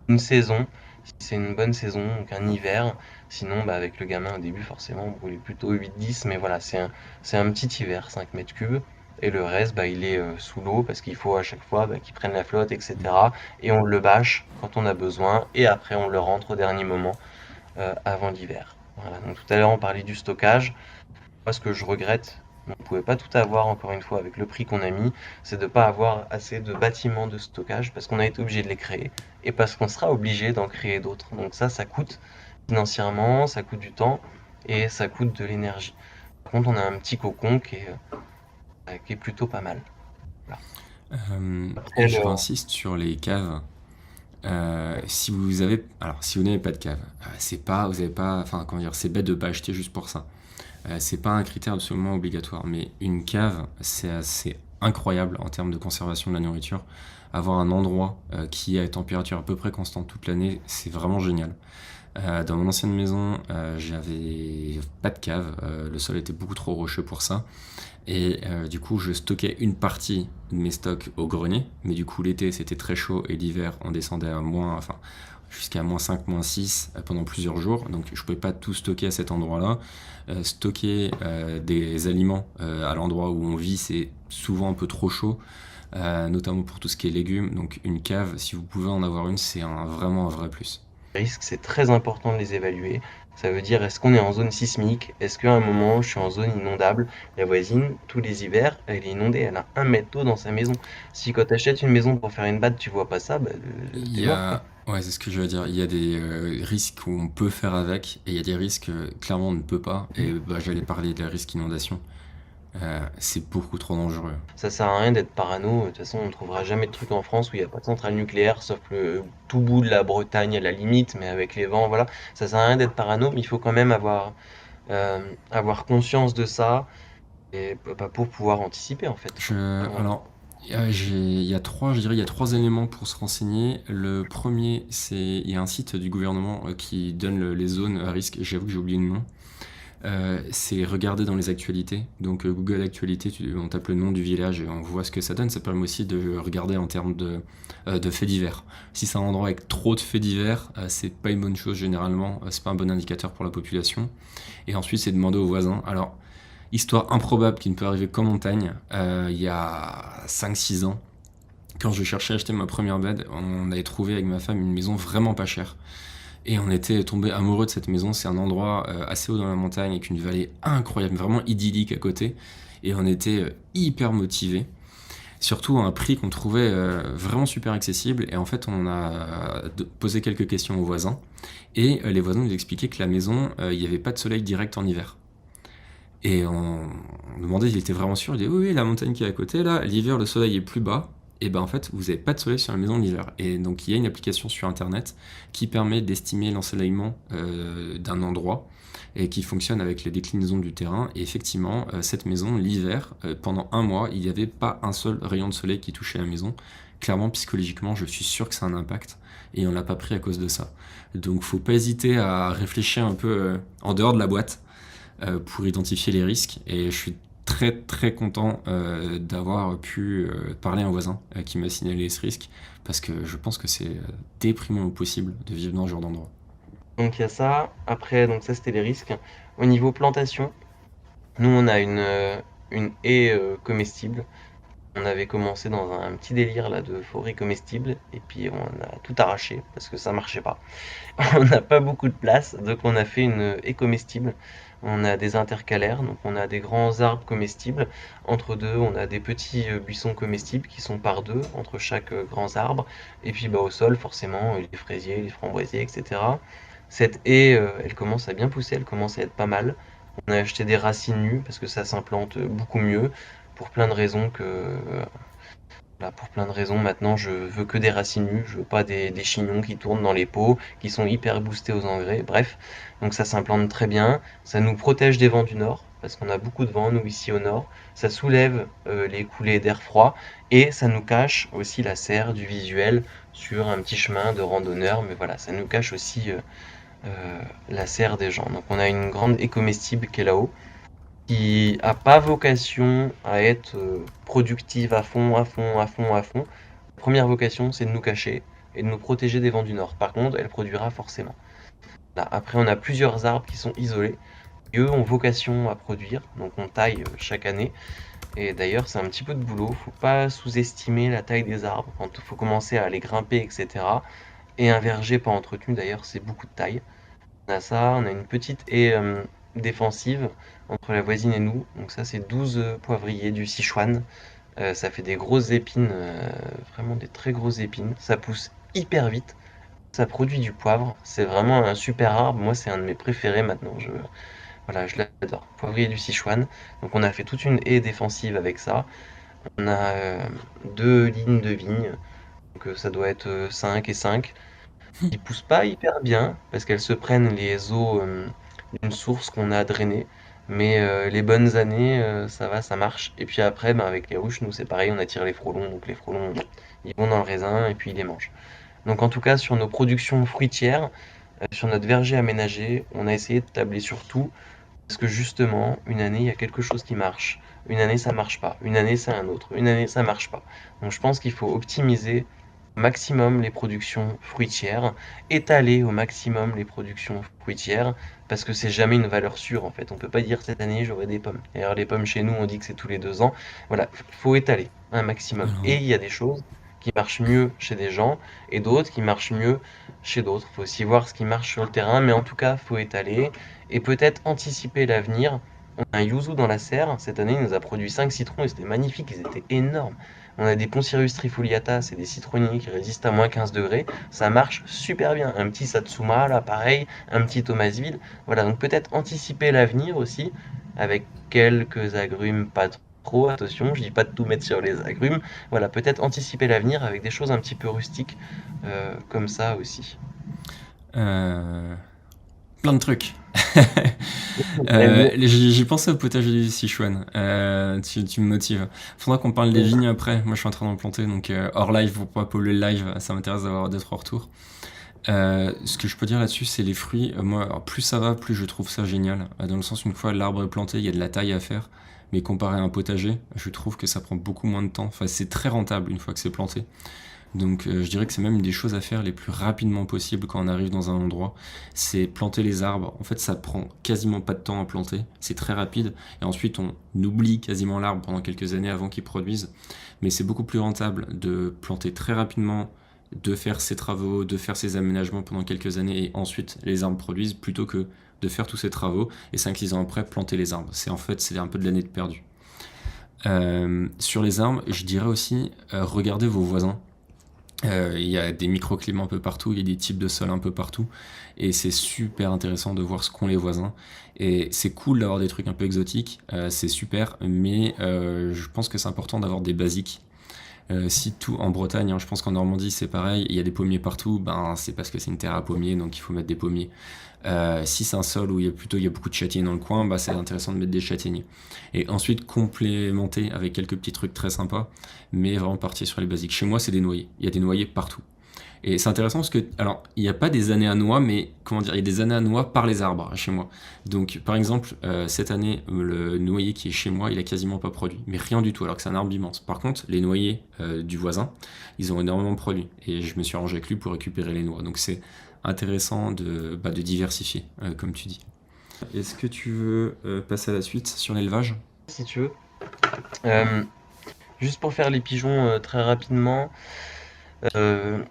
une saison, si c'est une bonne saison, donc un hiver. Sinon, avec le gamin au début, forcément, on brûlait plutôt 8-10, mais voilà, c'est un petit hiver, 5 mètres cubes. Et le reste, il est sous l'eau parce qu'il faut à chaque fois qu'il prenne la flotte, etc. Et on le bâche quand on a besoin, et après on le rentre au dernier moment avant l'hiver. Voilà, donc tout à l'heure on parlait du stockage. Moi, ce que je regrette, on ne pouvait pas tout avoir encore une fois avec le prix qu'on a mis, c'est de ne pas avoir assez de bâtiments de stockage parce qu'on a été obligé de les créer et parce qu'on sera obligé d'en créer d'autres. Donc ça coûte financièrement, ça coûte du temps et ça coûte de l'énergie. Par contre, on a un petit cocon qui est plutôt pas mal. Voilà. Après, Je réinsiste sur les caves. Si vous avez, alors si vous n'avez pas de cave, c'est pas, vous avez pas, enfin comment dire, c'est bête de pas acheter juste pour ça. C'est pas un critère absolument obligatoire, mais une cave, c'est assez incroyable en termes de conservation de la nourriture. Avoir un endroit qui est à température à peu près constante toute l'année, c'est vraiment génial. Dans mon ancienne maison, j'avais pas de cave, le sol était beaucoup trop rocheux pour ça. Et du coup, je stockais une partie de mes stocks au grenier, mais du coup, l'été c'était très chaud et l'hiver on descendait à jusqu'à -5, -6 pendant plusieurs jours. Donc je pouvais pas tout stocker à cet endroit-là. Stocker des aliments à l'endroit où on vit, c'est souvent un peu trop chaud, notamment pour tout ce qui est légumes. Donc une cave, si vous pouvez en avoir une, c'est vraiment un vrai plus. Les risques, c'est très important de les évaluer. Ça veut dire, est-ce qu'on est en zone sismique? Est-ce qu'à un moment, je suis en zone inondable? La voisine, tous les hivers, elle est inondée. Elle a 1 mètre d'eau dans sa maison. Si quand tu achètes une maison pour faire une batte, tu vois pas ça, bah, Il t'es y mort, quoi. a, ouais, c'est ce que je veux dire. Il y a des risques où on peut faire avec, et il y a des risques clairement on ne peut pas. Et bah, j'allais parler des risques inondation. C'est beaucoup trop dangereux. Ça sert à rien d'être parano. De toute façon, on ne trouvera jamais de truc en France où il n'y a pas de centrale nucléaire, sauf le tout bout de la Bretagne à la limite, mais avec les vents, voilà. Ça sert à rien d'être parano, mais il faut quand même avoir conscience de ça et bah, pour pouvoir anticiper, en fait, quoi. Voilà. Alors, il y a trois, je dirais, il y a trois éléments pour se renseigner. Le premier, il y a un site du gouvernement qui donne les zones à risque. J'avoue que j'ai oublié le nom. C'est regarder dans les actualités. Donc Google Actualités, on tape le nom du village et on voit ce que ça donne. Ça permet aussi de regarder en termes de faits divers. Si c'est un endroit avec trop de faits divers, c'est pas une bonne chose généralement. C'est pas un bon indicateur pour la population. Et ensuite, c'est demander aux voisins. Alors, histoire improbable qui ne peut arriver qu'en montagne, il y a 5 6 ans, quand je cherchais à acheter ma première bed, on avait trouvé avec ma femme une maison vraiment pas chère. Et on était tombé amoureux de cette maison. C'est un endroit assez haut dans la montagne avec une vallée incroyable, vraiment idyllique à côté. Et on était hyper motivés. Surtout à un prix qu'on trouvait vraiment super accessible. Et en fait, on a posé quelques questions aux voisins. Et les voisins nous expliquaient que la maison, il n'y avait pas de soleil direct en hiver. Et on demandait s'il était vraiment sûr. Il dit oui, oui, la montagne qui est à côté, là, l'hiver, le soleil est plus bas. Et ben en fait, vous n'avez pas de soleil sur la maison l'hiver. Et donc il y a une application sur internet qui permet d'estimer l'ensoleillement d'un endroit et qui fonctionne avec les déclinaisons du terrain. Et effectivement, cette maison, l'hiver, pendant un mois, il n'y avait pas un seul rayon de soleil qui touchait la maison. Clairement, psychologiquement, je suis sûr que c'est un impact et on l'a pas pris à cause de ça. Donc faut pas hésiter à réfléchir un peu en dehors de la boîte pour identifier les risques. Et je suis très très content d'avoir pu parler à un voisin qui m'a signalé ce risque parce que je pense que c'est déprimant au possible de vivre dans ce genre d'endroit. Donc il y a ça. Après, donc ça, c'était les risques. Au niveau plantation, nous, on a une haie comestible. On avait commencé dans un petit délire là de forêt comestible et puis on a tout arraché parce que ça marchait pas. On n'a pas beaucoup de place, donc on a fait une haie comestible. On a des intercalaires, donc on a des grands arbres comestibles. Entre deux, on a des petits buissons comestibles qui sont par deux entre chaque grands arbres. Et puis bah, au sol, forcément, les fraisiers, les framboisiers, etc. Cette haie, elle commence à bien pousser, elle commence à être pas mal. On a acheté des racines nues parce que ça s'implante beaucoup mieux pour plein de raisons voilà, pour plein de raisons, maintenant je veux que des racines nues, je veux pas des chignons qui tournent dans les pots, qui sont hyper boostés aux engrais, bref. Donc ça s'implante très bien, ça nous protège des vents du nord, parce qu'on a beaucoup de vent nous ici au nord, ça soulève les coulées d'air froid, et ça nous cache aussi la serre du visuel sur un petit chemin de randonneur, mais voilà, ça nous cache aussi la serre des gens. Donc on a une grande écomestible qui est là-haut, qui a pas vocation à être productive à fond, à fond, à fond, à fond. La première vocation, c'est de nous cacher et de nous protéger des vents du nord. Par contre, elle produira forcément. Là, après, on a plusieurs arbres qui sont isolés, qui eux ont vocation à produire, donc on taille chaque année. Et d'ailleurs, c'est un petit peu de boulot, faut pas sous-estimer la taille des arbres quand il faut commencer à les grimper, etc. Et un verger pas entretenu, d'ailleurs, c'est beaucoup de taille. On a ça, on a une petite haie défensive entre la voisine et nous. Donc ça, c'est 12 poivriers du Sichuan. Ça fait des grosses épines, vraiment des très grosses épines. Ça pousse hyper vite. Ça produit du poivre. C'est vraiment un super arbre. Moi, c'est un de mes préférés maintenant. Voilà, je l'adore. Poivrier du Sichuan. Donc on a fait toute une haie défensive avec ça. On a 2 lignes de vignes. Donc ça doit être 5 et 5. Ils poussent pas hyper bien parce qu'elles se prennent les eaux d'une source qu'on a drainée. Mais les bonnes années, ça va, ça marche. Et puis après, ben, avec les ruches, nous c'est pareil, on attire les frelons. Donc les frelons, ils vont dans le raisin et puis ils les mangent. Donc en tout cas, sur nos productions fruitières, sur notre verger aménagé, on a essayé de tabler sur tout. Parce que justement, une année, il y a quelque chose qui marche. Une année, ça marche pas. Une année, c'est un autre. Une année, ça marche pas. Donc je pense qu'il faut optimiser au maximum les productions fruitières, étaler au maximum les productions fruitières, parce que c'est jamais une valeur sûre en fait. On peut pas dire cette année j'aurai des pommes. D'ailleurs les pommes chez nous on dit que c'est tous les 2 ans. Voilà, faut étaler un maximum. Et Alors, il y a des choses qui marchent mieux chez des gens et d'autres qui marchent mieux chez d'autres. Il faut aussi voir ce qui marche sur le terrain, mais en tout cas, il faut étaler et peut-être anticiper l'avenir. On a un yuzu dans la serre. Cette année, il nous a produit 5 citrons et c'était magnifique, ils étaient énormes. On a des Poncirus trifoliata, c'est des citronniers qui résistent à moins 15 degrés. Ça marche super bien. Un petit Satsuma, là, pareil. Un petit Thomasville. Voilà, donc peut-être anticiper l'avenir aussi, avec quelques agrumes, pas trop, attention, je dis pas de tout mettre sur les agrumes. Voilà, peut-être anticiper l'avenir avec des choses un petit peu rustiques, comme ça aussi. Euh, Plein de trucs. Mais J'y pensais au potager du Sichuan. Tu me motives. Faudra qu'on parle des vignes après. Moi, je suis en train d'en planter, donc hors live, pour pas polluer le live, ça m'intéresse d'avoir d'autres retours. Ce que je peux dire là-dessus, c'est les fruits. Moi, alors, plus ça va, plus je trouve ça génial. Dans le sens, une fois l'arbre est planté, il y a de la taille à faire. Mais comparé à un potager, je trouve que ça prend beaucoup moins de temps. Enfin, c'est très rentable une fois que c'est planté. Donc je dirais que c'est même une des choses à faire les plus rapidement possible quand on arrive dans un endroit, c'est planter les arbres. En fait, ça prend quasiment pas de temps à planter, c'est très rapide, et ensuite on oublie quasiment l'arbre pendant quelques années avant qu'il produise. Mais c'est beaucoup plus rentable de planter très rapidement, de faire ses travaux, de faire ses aménagements pendant quelques années, et ensuite les arbres produisent, plutôt que de faire tous ces travaux, et 5-6 ans après, planter les arbres. C'est un peu de l'année de perdu. Sur les arbres, je dirais aussi, regardez vos voisins. Il y a des microclimats un peu partout, il y a des types de sols un peu partout, et c'est super intéressant de voir ce qu'ont les voisins. Et c'est cool d'avoir des trucs un peu exotiques, c'est super, mais je pense que c'est important d'avoir des basiques. Si tout en Bretagne, hein, je pense qu'en Normandie c'est pareil, il y a des pommiers partout, ben c'est parce que c'est une terre à pommiers, donc il faut mettre des pommiers. Si c'est un sol où il y a beaucoup de châtaigniers dans le coin, bah c'est intéressant de mettre des châtaigniers. Et ensuite complémenter avec quelques petits trucs très sympas, mais vraiment partir sur les basiques. Chez moi, c'est des noyers. Il y a des noyers partout. Et c'est intéressant parce que, alors, il n'y a pas des années à noix, mais comment dire, il y a des années à noix par les arbres chez moi. Donc, par exemple, cette année, le noyer qui est chez moi, il a quasiment pas produit, mais rien du tout, alors que c'est un arbre immense. Par contre, les noyers du voisin, ils ont énormément produit, et je me suis arrangé avec lui pour récupérer les noix. Donc, c'est intéressant de diversifier, comme tu dis. Est-ce que tu veux passer à la suite sur l'élevage? si tu veux. Euh, Juste pour faire les pigeons très rapidement, euh,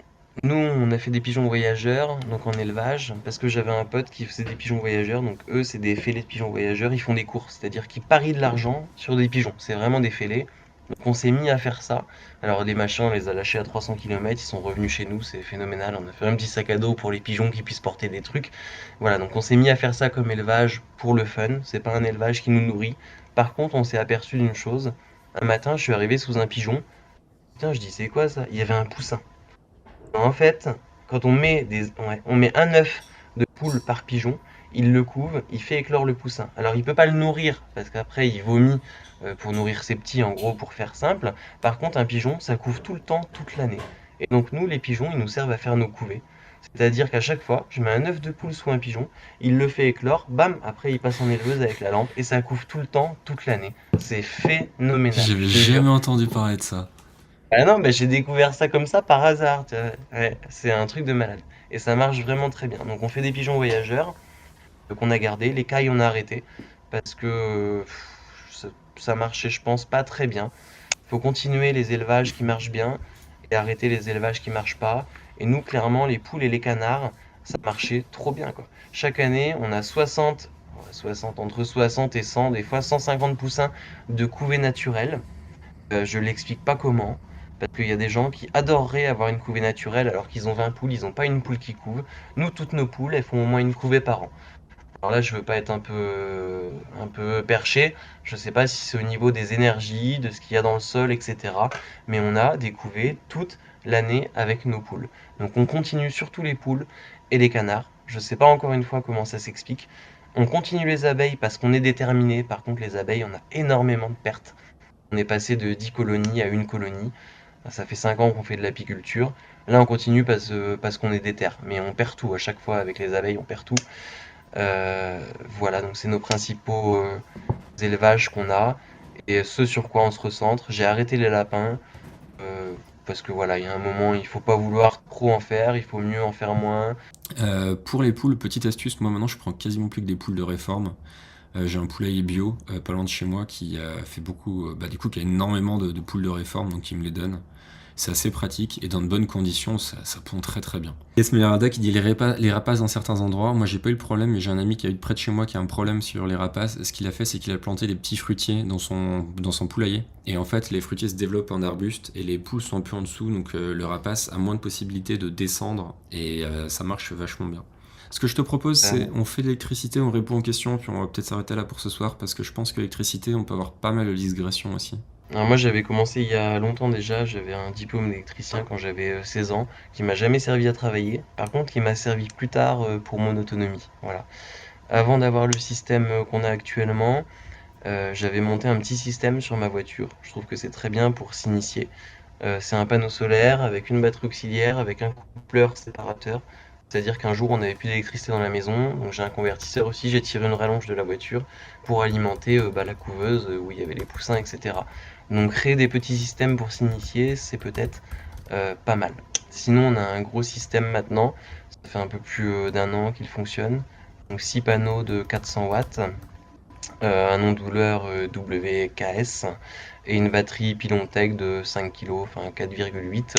nous on a fait des pigeons voyageurs, donc en élevage, parce que j'avais un pote qui faisait des pigeons voyageurs, donc eux c'est des fêlés de pigeons voyageurs, ils font des courses, c'est-à-dire qu'ils parient de l'argent sur des pigeons, c'est vraiment des fêlés. Donc on s'est mis à faire ça. Alors des machins, on les a lâchés à 300 km, ils sont revenus chez nous, c'est phénoménal. On a fait un petit sac à dos pour les pigeons qui puissent porter des trucs. Voilà, donc on s'est mis à faire ça comme élevage pour le fun, c'est pas un élevage qui nous nourrit. Par contre, on s'est aperçu d'une chose. Un matin, je suis arrivé sous un pigeon. Putain, je dis, c'est quoi ça? Il y avait un poussin. En fait, quand on met un œuf de poule par pigeon, il le couve, il fait éclore le poussin. Alors il peut pas le nourrir, parce qu'après il vomit pour nourrir ses petits, en gros, pour faire simple. Par contre, un pigeon, ça couve tout le temps, toute l'année. Et donc nous, les pigeons, ils nous servent à faire nos couvées. C'est-à-dire qu'à chaque fois, je mets un œuf de poule sous un pigeon, il le fait éclore, bam, après il passe en éleveuse avec la lampe, et ça couve tout le temps, toute l'année. C'est phénoménal, J'avais je te jure. jamais entendu parler de ça. Ah non, bah, j'ai découvert ça comme ça par hasard, tu vois. Ouais, c'est un truc de malade. Et ça marche vraiment très bien. Donc on fait des pigeons voyageurs qu'on a gardés. Les cailles, on a arrêté parce que ça marchait, je pense, pas très bien. Il faut continuer les élevages qui marchent bien et arrêter les élevages qui marchent pas. Et nous, clairement, les poules et les canards, ça marchait trop bien, quoi. Chaque année, on a 60, entre 60 et 100, des fois 150 poussins de couvées naturelles. Je l'explique pas comment, parce qu'il y a des gens qui adoreraient avoir une couvée naturelle alors qu'ils ont 20 poules, ils n'ont pas une poule qui couve. Nous, toutes nos poules, elles font au moins une couvée par an. Alors là, je veux pas être un peu perché, je sais pas si c'est au niveau des énergies, de ce qu'il y a dans le sol, etc. Mais on a des couvées toute l'année avec nos poules. Donc on continue surtout les poules et les canards. Je sais pas encore une fois comment ça s'explique. On continue les abeilles parce qu'on est déterminé. Par contre, les abeilles, on a énormément de pertes. On est passé de 10 colonies à une colonie. Ça fait 5 ans qu'on fait de l'apiculture. Là, on continue parce qu'on est déter. Mais on perd tout. À chaque fois, avec les abeilles, on perd tout. Voilà, donc c'est nos principaux élevages qu'on a. Et ce sur quoi on se recentre. J'ai arrêté les lapins. Parce que voilà, il y a un moment, il faut pas vouloir trop en faire. Il faut mieux en faire moins. Pour les poules, petite astuce, moi maintenant je prends quasiment plus que des poules de réforme. J'ai un poulailler bio, pas loin de chez moi, qui fait beaucoup, du coup, qui a énormément de poules de réforme, donc il me les donne. C'est assez pratique et dans de bonnes conditions, ça pond très très bien. Esmeralda qui dit les rapaces dans certains endroits. Moi, j'ai pas eu le problème, mais j'ai un ami qui habite près de chez moi qui a un problème sur les rapaces. Ce qu'il a fait, c'est qu'il a planté des petits fruitiers dans son poulailler. Et en fait, les fruitiers se développent en arbuste et les poules sont un peu en dessous, donc le rapace a moins de possibilités de descendre et ça marche vachement bien. Ce que je te propose, c'est Euh, on fait de l'électricité, on répond aux questions, puis on va peut-être s'arrêter là pour ce soir parce que je pense que l'électricité, on peut avoir pas mal de digressions aussi. alors moi, j'avais commencé il y a longtemps déjà, j'avais un diplôme d'électricien quand j'avais 16 ans, qui m'a jamais servi à travailler, par contre qui m'a servi plus tard pour mon autonomie. Voilà. Avant d'avoir le système qu'on a actuellement, j'avais monté un petit système sur ma voiture. Je trouve que c'est très bien pour s'initier. C'est un panneau solaire avec une batterie auxiliaire, avec un coupleur séparateur. C'est-à-dire qu'un jour, on n'avait plus d'électricité dans la maison, donc j'ai un convertisseur aussi, j'ai tiré une rallonge de la voiture pour alimenter la couveuse où il y avait les poussins, etc. Donc créer des petits systèmes pour s'initier, c'est peut-être pas mal. Sinon, on a un gros système maintenant, ça fait un peu plus d'un an qu'il fonctionne. Donc 6 panneaux de 400 watts, un onduleur WKS et une batterie Pilontech de 5 kg, enfin 4,8.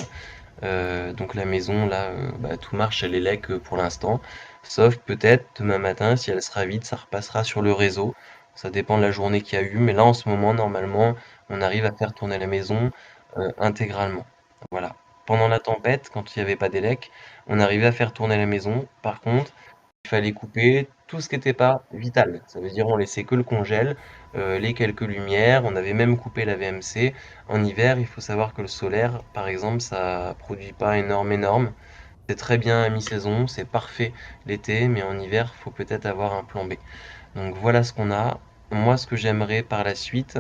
Donc la maison, là, tout marche, elle est lec pour l'instant. Sauf peut-être demain matin, si elle sera vide, ça repassera sur le réseau. Ça dépend de la journée qu'il y a eu. Mais là, en ce moment, normalement, on arrive à faire tourner la maison intégralement. Voilà. Pendant la tempête, quand il n'y avait pas d'élec, on arrivait à faire tourner la maison. Par contre, il fallait couper tout ce qui n'était pas vital. Ça veut dire on laissait que le congèle, les quelques lumières, on avait même coupé la VMC. En hiver, il faut savoir que le solaire, par exemple, ça produit pas énorme. C'est très bien à mi-saison, c'est parfait l'été, mais en hiver, il faut peut-être avoir un plan B. Donc voilà ce qu'on a. Moi, ce que j'aimerais par la suite,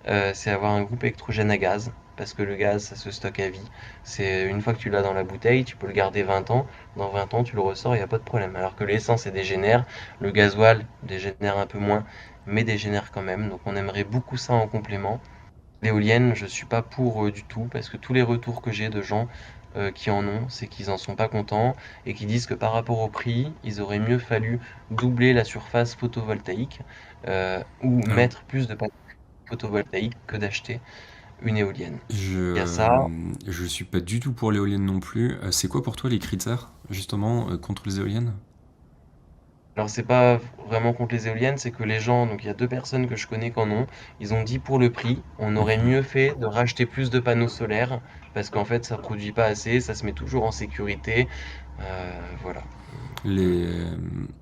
c'est avoir un groupe électrogène à gaz, parce que le gaz, ça se stocke à vie. C'est une fois que tu l'as dans la bouteille, tu peux le garder 20 ans. Dans 20 ans, tu le ressors, il n'y a pas de problème. Alors que l'essence, c'est dégénère, le gasoil dégénère un peu moins, mais dégénère quand même. Donc on aimerait beaucoup ça en complément. L'éolienne, je suis pas pour du tout, parce que tous les retours que j'ai de gens qui en ont, c'est qu'ils en sont pas contents et qui disent que par rapport au prix, ils auraient mieux fallu doubler la surface photovoltaïque ou Alors, mettre plus de panneaux photovoltaïques que d'acheter une éolienne. Il y a ça. je suis pas du tout pour l'éolienne non plus. C'est quoi pour toi les critères, justement, contre les éoliennes? Alors c'est pas vraiment contre les éoliennes, c'est que les gens, donc il y a deux personnes que je connais qui en ont, ils ont dit pour le prix, on aurait Mhm. mieux fait de racheter plus de panneaux solaires parce qu'en fait ça produit pas assez, ça se met toujours en sécurité. Voilà. Les...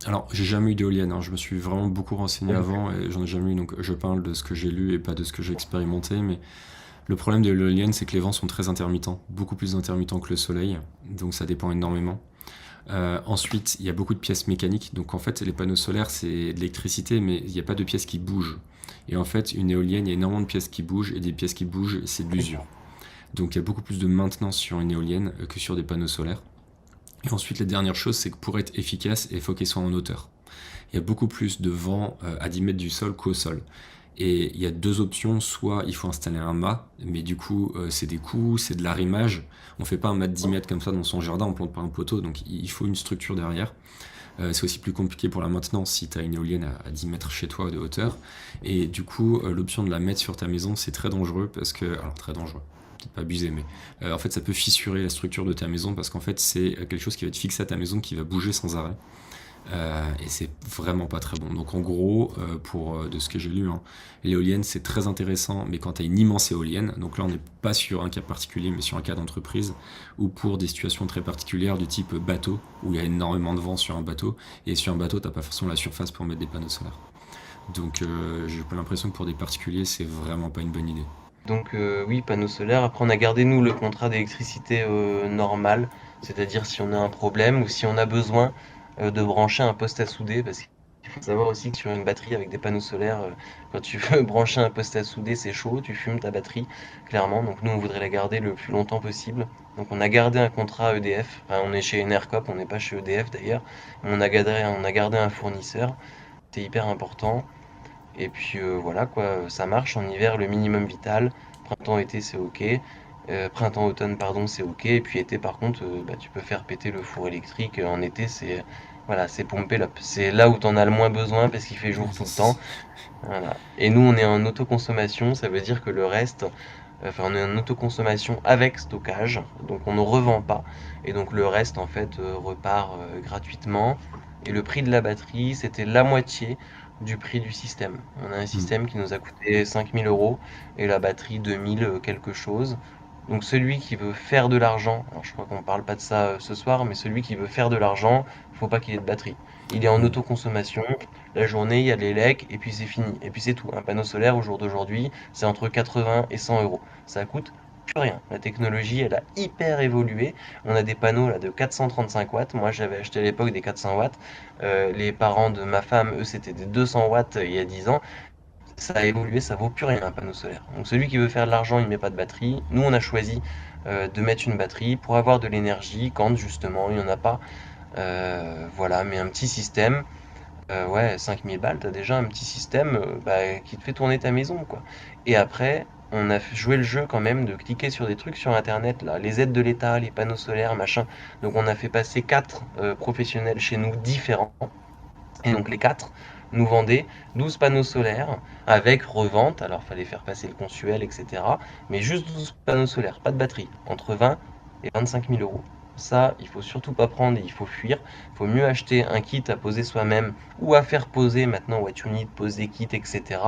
Alors, j'ai jamais eu d'éolienne, hein. Je me suis vraiment beaucoup renseigné Moi non plus. avant et j'en ai jamais eu, donc je parle de ce que j'ai lu et pas de ce que j'ai expérimenté. Mais le problème de l'éolienne, c'est que les vents sont très intermittents, beaucoup plus intermittents que le soleil, donc ça dépend énormément. Ensuite, il y a beaucoup de pièces mécaniques, donc en fait, les panneaux solaires, c'est de l'électricité, mais il n'y a pas de pièces qui bougent. Et en fait, une éolienne, il y a énormément de pièces qui bougent, et des pièces qui bougent, c'est de l'usure. Donc il y a beaucoup plus de maintenance sur une éolienne que sur des panneaux solaires. Et ensuite, la dernière chose, c'est que pour être efficace, il faut qu'elle soit en hauteur. Il y a beaucoup plus de vent à 10 mètres du sol qu'au sol. Et il y a deux options, soit il faut installer un mât, mais du coup c'est des coûts, c'est de l'arrimage. On fait pas un mât de 10 mètres comme ça dans son jardin, on plante pas un poteau, donc il faut une structure derrière. C'est aussi plus compliqué pour la maintenance si tu as une éolienne à 10 mètres chez toi de hauteur. Et du coup, l'option de la mettre sur ta maison, c'est très dangereux parce que... Alors très dangereux, peut-être pas abusé, mais en fait ça peut fissurer la structure de ta maison parce qu'en fait c'est quelque chose qui va être fixé à ta maison qui va bouger sans arrêt. Et c'est vraiment pas très bon. Donc en gros, de ce que j'ai lu, hein, l'éolienne c'est très intéressant, mais quand tu as une immense éolienne, donc là on n'est pas sur un cas particulier, mais sur un cas d'entreprise, ou pour des situations très particulières du type bateau, où il y a énormément de vent sur un bateau, et sur un bateau t'as pas forcément la surface pour mettre des panneaux solaires. Donc j'ai pas l'impression que pour des particuliers c'est vraiment pas une bonne idée. Donc oui, panneaux solaires. Après, on a gardé nous le contrat d'électricité normal, c'est-à-dire si on a un problème ou si on a besoin de brancher un poste à souder, parce qu'il faut savoir aussi que sur une batterie avec des panneaux solaires, quand tu veux brancher un poste à souder, c'est chaud, tu fumes ta batterie, clairement. Donc nous, on voudrait la garder le plus longtemps possible. Donc on a gardé un contrat EDF. Enfin, on est chez Enercop, on n'est pas chez EDF d'ailleurs. On a gardé un fournisseur. C'est hyper important. Et puis voilà quoi, ça marche. En hiver, le minimum vital. Printemps-été, c'est ok. Printemps-automne, pardon, c'est ok. Et puis été, par contre, tu peux faire péter le four électrique. En été, c'est voilà, c'est pomper là. C'est là où t'en as le moins besoin parce qu'il fait jour tout le temps. Voilà. Et nous, on est en autoconsommation. Ça veut dire que le reste, enfin on est en autoconsommation avec stockage, donc on ne revend pas, et donc le reste en fait repart gratuitement. Et le prix de la batterie, c'était la moitié du prix du système. On a un Mm. système qui nous a coûté 5 000 € et la batterie 2000 quelque chose. Donc celui qui veut faire de l'argent, alors je crois qu'on parle pas de ça ce soir, mais celui qui veut faire de l'argent, faut pas qu'il ait de batterie. Il est en Ouais. autoconsommation, la journée, il y a les legs, et puis c'est fini. Et puis c'est tout. Un panneau solaire au jour d'aujourd'hui, c'est entre 80 et 100 €. Ça coûte plus rien. La technologie, elle a hyper évolué. On a des panneaux là de 435 watts. Moi, j'avais acheté à l'époque des 400 watts. Les parents de ma femme, eux, c'était des 200 watts il y a 10 ans. Ça a évolué, ça vaut plus rien un panneau solaire. Donc celui qui veut faire de l'argent, il met pas de batterie. Nous, on a choisi de mettre une batterie pour avoir de l'énergie quand justement il n'y en a pas. Voilà, mais un petit système, ouais, 5000 balles, t'as déjà un petit système bah, qui te fait tourner ta maison, quoi. Et après, on a joué le jeu quand même de cliquer sur des trucs sur Internet, là, les aides de l'État, les panneaux solaires, machin. Donc on a fait passer 4 professionnels chez nous différents. Et donc les 4 nous vendaient 12 panneaux solaires avec revente. Alors fallait faire passer le consuel, etc. Mais juste 12 panneaux solaires, pas de batterie, entre 20 et 25 000 €. Ça, il faut surtout pas prendre et il faut fuir. Il faut mieux acheter un kit à poser soi-même ou à faire poser maintenant What You Need, poser kit, etc.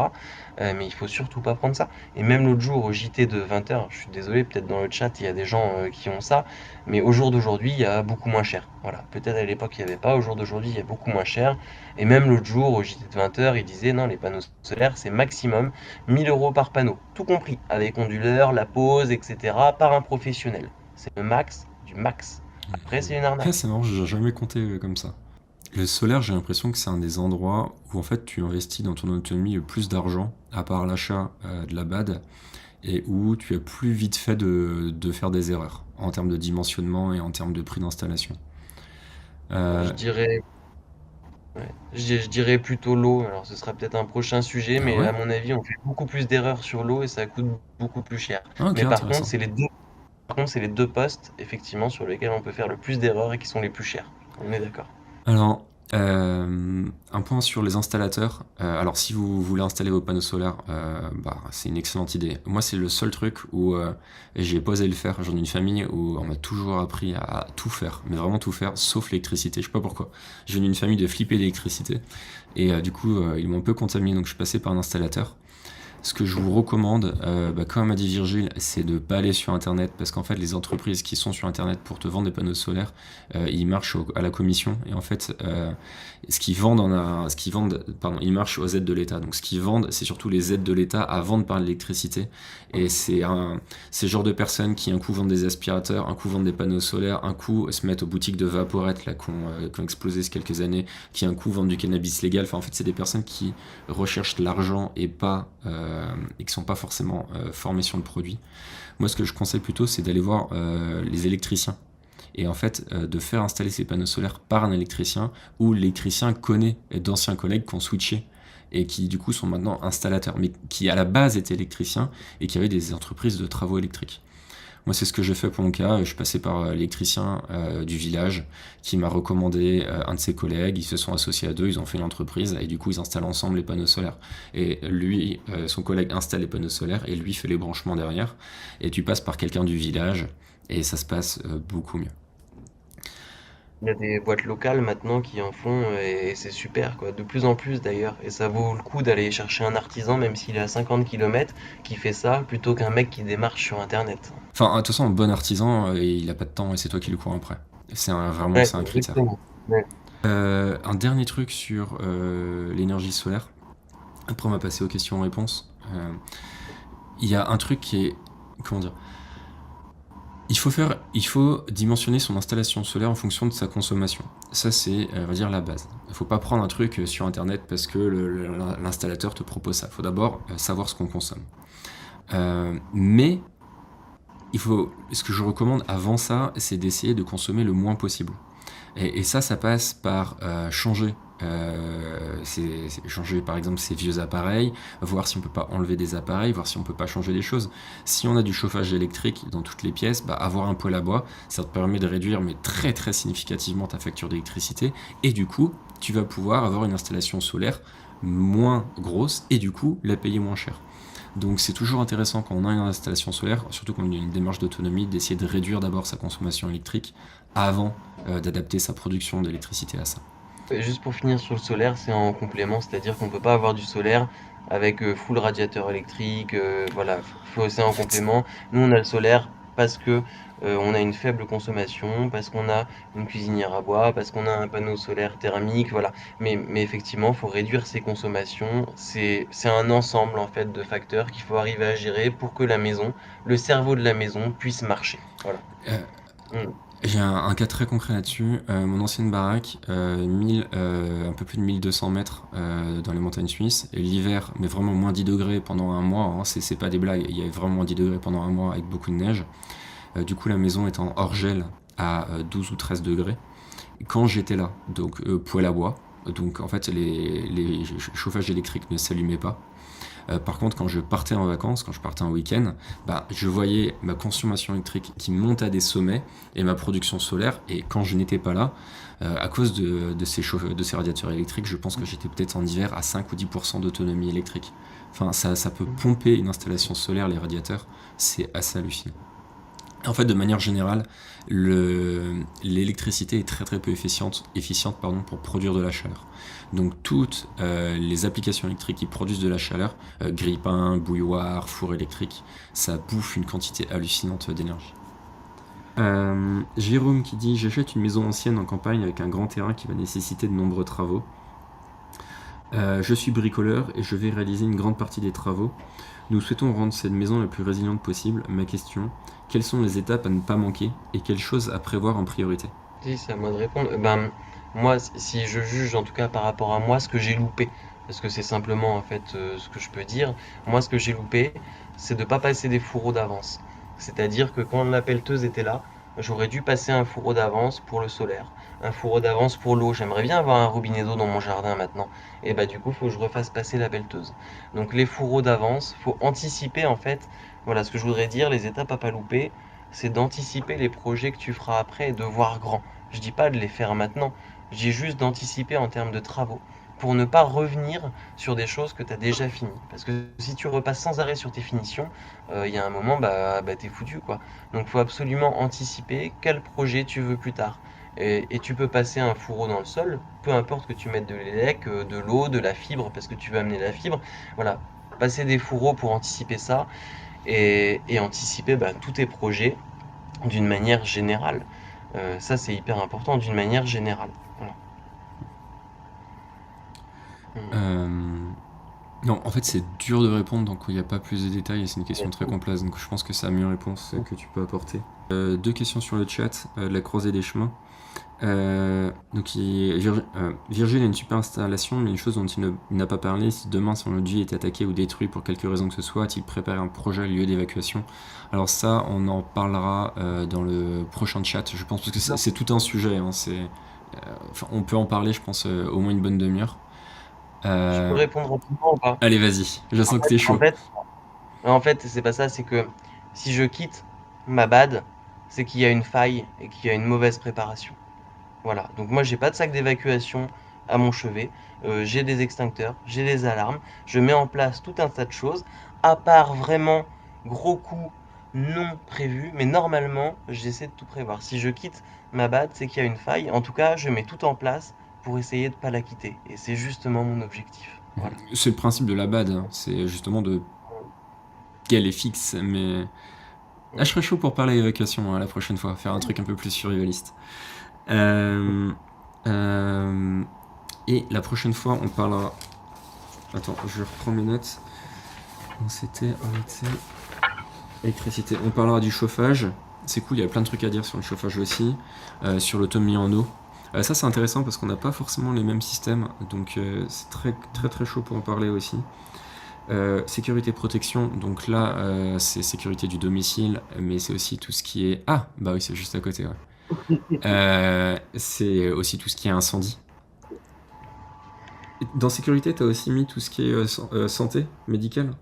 Mais il faut surtout pas prendre ça. Et même l'autre jour au JT de 20 h, je suis désolé, peut-être dans le chat il y a des gens qui ont ça, mais au jour d'aujourd'hui il y a beaucoup moins cher. Voilà, peut-être à l'époque il n'y avait pas, au jour d'aujourd'hui il y a beaucoup moins cher. Et même l'autre jour au JT de 20 h, il disait non, les panneaux solaires c'est maximum 1 000 € par panneau, tout compris, avec onduleur, la pose, etc. par un professionnel. C'est le max du max. Après c'est une Ouais, arnaque. c'est marrant, j'ai jamais compté comme ça. Le solaire, j'ai l'impression que c'est un des endroits où en fait tu investis dans ton autonomie le plus d'argent, à part l'achat de la BAD, et où tu as plus vite fait de faire des erreurs en termes de dimensionnement et en termes de prix d'installation. Je Euh, dirais, ouais, je dirais plutôt l'eau. Alors ce sera peut-être un prochain sujet, ah mais ouais? à mon avis on fait beaucoup plus d'erreurs sur l'eau et ça coûte beaucoup plus cher. Ah, ok, Mais par contre intéressant. c'est les deux, par contre c'est les deux postes effectivement sur lesquels on peut faire le plus d'erreurs et qui sont les plus chers. On est d'accord. Alors, un point sur les installateurs. Alors, si vous voulez installer vos panneaux solaires, bah, c'est une excellente idée. Moi, c'est le seul truc où j'ai pas osé le faire. J'en ai une famille où on m'a toujours appris à tout faire, mais vraiment tout faire, sauf l'électricité. Je sais pas pourquoi. Je viens d'une famille de flippés d'électricité, et du coup, ils m'ont un peu contaminé, donc je suis passé par un installateur. Ce que je vous recommande, bah, comme a dit Virgile, c'est de ne pas aller sur Internet parce qu'en fait, les entreprises qui sont sur Internet pour te vendre des panneaux solaires, ils marchent à la commission et en fait, pardon, ils marchent aux aides de l'État. Donc, ce qu'ils vendent, c'est surtout les aides de l'État à vendre par l'électricité. Et c'est le genre de personnes qui un coup vendent des aspirateurs, un coup vendent des panneaux solaires, un coup se mettent aux boutiques de vaporettes là qui ont explosé ces quelques années, qui un coup vendent du cannabis légal. Enfin, en fait, c'est des personnes qui recherchent l'argent et qui sont pas forcément formés sur le produit. Moi, ce que je conseille plutôt, c'est d'aller voir les électriciens et en fait de faire installer ces panneaux solaires par un électricien où l'électricien connaît d'anciens collègues qui ont switché et qui du coup sont maintenant installateurs, mais qui à la base étaient électriciens et qui avaient des entreprises de travaux électriques. Moi, c'est ce que j'ai fait pour mon cas. Je suis passé par l'électricien du village qui m'a recommandé un de ses collègues. Ils se sont associés à deux, ils ont fait une entreprise et du coup, ils installent ensemble les panneaux solaires. Et lui, son collègue installe les panneaux solaires et lui fait les branchements derrière. Et tu passes par quelqu'un du village et ça se passe beaucoup mieux. Il y a des boîtes locales maintenant qui en font et c'est super quoi, de plus en plus d'ailleurs. Et ça vaut le coup d'aller chercher un artisan, même s'il est à 50 km, qui fait ça plutôt qu'un mec qui démarche sur Internet. Enfin, de toute façon, un bon artisan, il a pas de temps et c'est toi qui le cours après. Vraiment, Ouais, c'est un critère. exactement. Ouais. Un dernier truc sur l'énergie solaire. Après, on va passer aux questions-réponses. Il y a un truc qui est, comment dire, il faut dimensionner son installation solaire en fonction de sa consommation. Ça, c'est, on va dire, la base. Il ne faut pas prendre un truc sur Internet parce que l'installateur te propose ça. Il faut d'abord savoir ce qu'on consomme. Mais ce que je recommande avant ça, c'est d'essayer de consommer le moins possible. Et ça passe par changer. Changer par exemple ses vieux appareils, voir si on peut pas enlever des appareils, voir si on peut pas changer des choses. Si on a du chauffage électrique dans toutes les pièces, bah, avoir un poêle à bois, ça te permet de réduire mais très très significativement ta facture d'électricité et du coup tu vas pouvoir avoir une installation solaire moins grosse et du coup la payer moins cher. Donc c'est toujours intéressant quand on a une installation solaire, surtout quand on a une démarche d'autonomie, d'essayer de réduire d'abord sa consommation électrique avant d'adapter sa production d'électricité à ça. Et juste pour finir sur le solaire, c'est en complément, c'est-à-dire qu'on peut pas avoir du solaire avec full radiateur électrique, voilà, c'est en complément. Nous, on a le solaire parce que on a une faible consommation, parce qu'on a une cuisinière à bois, parce qu'on a un panneau solaire thermique, voilà. Mais effectivement, il faut réduire ses consommations. C'est un ensemble en fait de facteurs qu'il faut arriver à gérer pour que la maison, le cerveau de la maison puisse marcher. Voilà. Euh, Mm. J'ai un cas très concret là-dessus. Mon ancienne baraque, 1000, un peu plus de 1200 mètres dans les montagnes suisses. Et l'hiver, mais vraiment moins 10 degrés pendant un mois, hein, c'est pas des blagues, il y avait vraiment moins 10 degrés pendant un mois avec beaucoup de neige. Du coup, la maison est en hors-gel à 12 ou 13 degrés. Quand j'étais là, donc poêle à bois, donc en fait les chauffages électriques ne s'allumaient pas. Par contre, quand je partais en vacances, quand je partais en week-end, bah, je voyais ma consommation électrique qui monte à des sommets et ma production solaire. Et quand je n'étais pas là, à cause de ces radiateurs électriques, je pense que j'étais peut-être en hiver à 5 ou 10% d'autonomie électrique. Enfin, ça peut pomper une installation solaire, les radiateurs, c'est assez hallucinant. En fait, de manière générale, l'électricité est très très peu efficiente pour produire de la chaleur. Donc toutes les applications électriques qui produisent de la chaleur, grille-pain, bouilloire, four électrique, ça bouffe une quantité hallucinante d'énergie. Jérôme qui dit: j'achète une maison ancienne en campagne avec un grand terrain qui va nécessiter de nombreux travaux. Je suis bricoleur et je vais réaliser une grande partie des travaux. Nous souhaitons rendre cette maison la plus résiliente possible. Ma question: quelles sont les étapes à ne pas manquer et quelles choses à prévoir en priorité? Si, c'est à moi de répondre. Ben, moi, si je juge, en tout cas par rapport à moi, ce que j'ai loupé, parce que c'est simplement en fait ce que je peux dire, moi, ce que j'ai loupé, c'est de pas passer des fourreaux d'avance. C'est-à-dire que quand la pelleteuse était là, j'aurais dû passer un fourreau d'avance pour le solaire, un fourreau d'avance pour l'eau. J'aimerais bien avoir un robinet d'eau dans mon jardin maintenant. Et bah du coup, il faut que je refasse passer la pelleteuse. Donc les fourreaux d'avance, faut anticiper en fait. Voilà ce que je voudrais dire, les étapes à pas louper, c'est d'anticiper les projets que tu feras après et de voir grand. Je dis pas de les faire maintenant, je dis juste d'anticiper en termes de travaux pour ne pas revenir sur des choses que tu as déjà finies. Parce que si tu repasses sans arrêt sur tes finitions, il y a un moment, bah t'es foutu quoi. Donc il faut absolument anticiper quel projet tu veux plus tard. Et tu peux passer un fourreau dans le sol, peu importe que tu mettes de l'élec, de l'eau, de la fibre, parce que tu veux amener la fibre. Voilà, passer des fourreaux pour anticiper ça et anticiper bah, tous tes projets d'une manière générale. Ça, c'est hyper important, d'une manière générale. Voilà. Euh, Non, en fait, c'est dur de répondre, donc il n'y a pas plus de détails et c'est une question très Mm. complexe, donc je pense que c'est la meilleure réponse que tu peux apporter. Deux questions sur le chat, de la croisée des chemins. Virgile a une super installation, mais une chose dont il n'a pas parlé: si demain son logis est attaqué ou détruit pour quelque raison que ce soit, a-t-il préparé un projet lieu d'évacuation? Alors ça, on en parlera dans le prochain chat, je pense, parce que c'est tout un sujet, hein, on peut en parler, je pense, au moins une bonne demi-heure. Je peux Euh, répondre rapidement ou pas? Allez, vas-y, je En sens que fait, t'es en chaud. fait, en fait, c'est pas ça, c'est que si je quitte ma bad, c'est qu'il y a une faille et qu'il y a une mauvaise préparation. Voilà. Donc moi, j'ai pas de sac d'évacuation à mon chevet. J'ai des extincteurs, j'ai des alarmes. Je mets en place tout un tas de choses. À part vraiment gros coups non prévus, mais normalement, j'essaie de tout prévoir. Si je quitte ma bad, c'est qu'il y a une faille. En tout cas, je mets tout en place pour essayer de pas la quitter. Et c'est justement mon objectif. Voilà. C'est le principe de la BAD, hein, c'est justement de qu'elle est fixe, mais. Ah, je serais chaud pour parler évacuation la prochaine fois, faire un truc un peu plus survivaliste. Euh, euh, et la prochaine fois, on parlera. Attends, je reprends mes notes. C'était électricité. On parlera du chauffage. C'est cool, il y a plein de trucs à dire sur le chauffage aussi, sur l'autonomie en eau. Ça, c'est intéressant parce qu'on n'a pas forcément les mêmes systèmes, donc c'est très très très chaud pour en parler aussi. Sécurité protection, donc là c'est sécurité du domicile, mais c'est aussi tout ce qui est... Ah, bah oui, c'est juste à côté, ouais. C'est aussi tout ce qui est incendie. Dans sécurité, t'as aussi mis tout ce qui est santé médicale?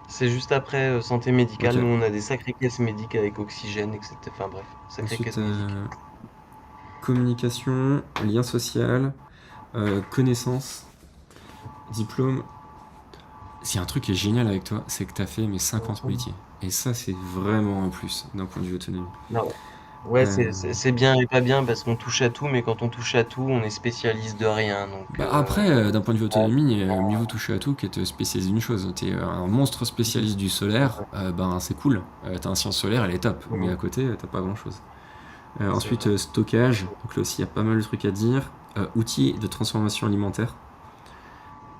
C'est juste après santé médicale. Ok. Nous, on a des sacrées caisses médicales avec oxygène, etc. Enfin bref, sacrées Ensuite, caisses médicales. communication, lien social, connaissance, diplôme. s'il y a un truc qui est génial avec toi, c'est que tu as fait mes 50 métiers. Et ça, c'est vraiment un plus d'un point de vue autonomie. Non. Ouais, Euh, c'est bien et pas bien parce qu'on touche à tout, mais quand on touche à tout, on est spécialiste de rien. Donc, Bah après, d'un point de vue autonomie, mieux vaut toucher à tout qu'être spécialisé d'une chose. T'es un monstre spécialiste du solaire, ben c'est cool. T'as un science solaire, elle est top. Mais à côté, t'as pas grand chose. c'est Ensuite, vrai. stockage. Donc là aussi, il y a pas mal de trucs à dire. Outils de transformation alimentaire.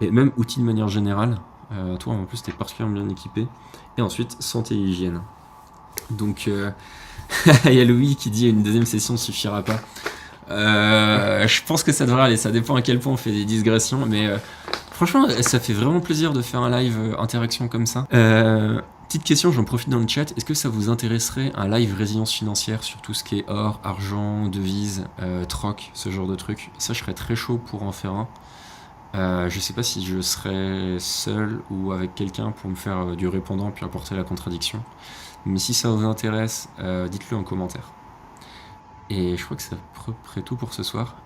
Et même outils de manière générale. Toi, en plus, t'es particulièrement bien équipé. Et ensuite, santé et hygiène. Donc, il y a Louis qui dit une deuxième session ne suffira pas. Je pense que ça devrait aller, ça dépend à quel point on fait des digressions, mais franchement, ça fait vraiment plaisir de faire un live interaction comme ça. Petite question, j'en profite dans le chat, est-ce que ça vous intéresserait un live résilience financière sur tout ce qui est or, argent, devises, troc, ce genre de trucs? Ça, je serais très chaud pour en faire un. Je sais pas si je serais seul ou avec quelqu'un pour me faire du répondant puis apporter la contradiction. Mais si ça vous intéresse, dites-le en commentaire. Et je crois que c'est à peu près tout pour ce soir.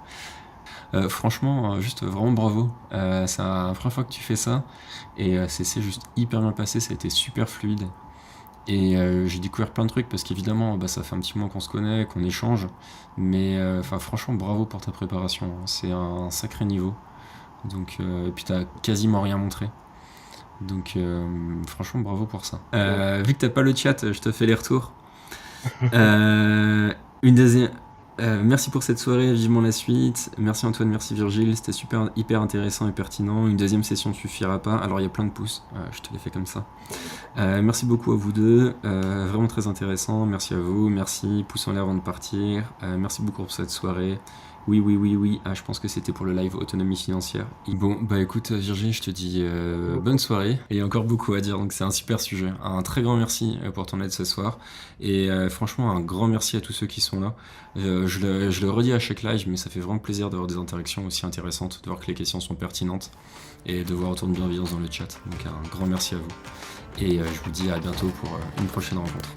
Franchement, juste vraiment bravo. C'est la première fois que tu fais ça. Et c'est juste hyper bien passé, ça a été super fluide. Et j'ai découvert plein de trucs parce qu'évidemment, bah, ça fait un petit moment qu'on se connaît, qu'on échange. Mais franchement, bravo pour ta préparation. C'est un sacré niveau. Donc, et puis t'as quasiment rien montré. Donc franchement, bravo pour ça. Vu que t'as pas le chat, je te fais les retours. Une deuxième. Merci pour cette soirée, vivement la suite. Merci Antoine, merci Virgile, c'était super, hyper intéressant et pertinent. Une deuxième session ne suffira pas. Alors il y a plein de pouces, je te les fais comme ça. Merci beaucoup à vous deux, vraiment très intéressant. Merci à vous, merci, pouce en l'air avant de partir. Merci beaucoup pour cette soirée. Oui. Je pense que c'était pour le live autonomie financière. Bon, bah écoute Virginie, je te dis bonne soirée. Et il y a encore beaucoup à dire, donc c'est un super sujet. Un très grand merci pour ton aide ce soir. Et franchement, un grand merci à tous ceux qui sont là. Je le redis à chaque live, mais ça fait vraiment plaisir d'avoir des interactions aussi intéressantes, de voir que les questions sont pertinentes et de voir autant de bienveillance dans le chat. Donc un grand merci à vous. Et je vous dis à bientôt pour une prochaine rencontre.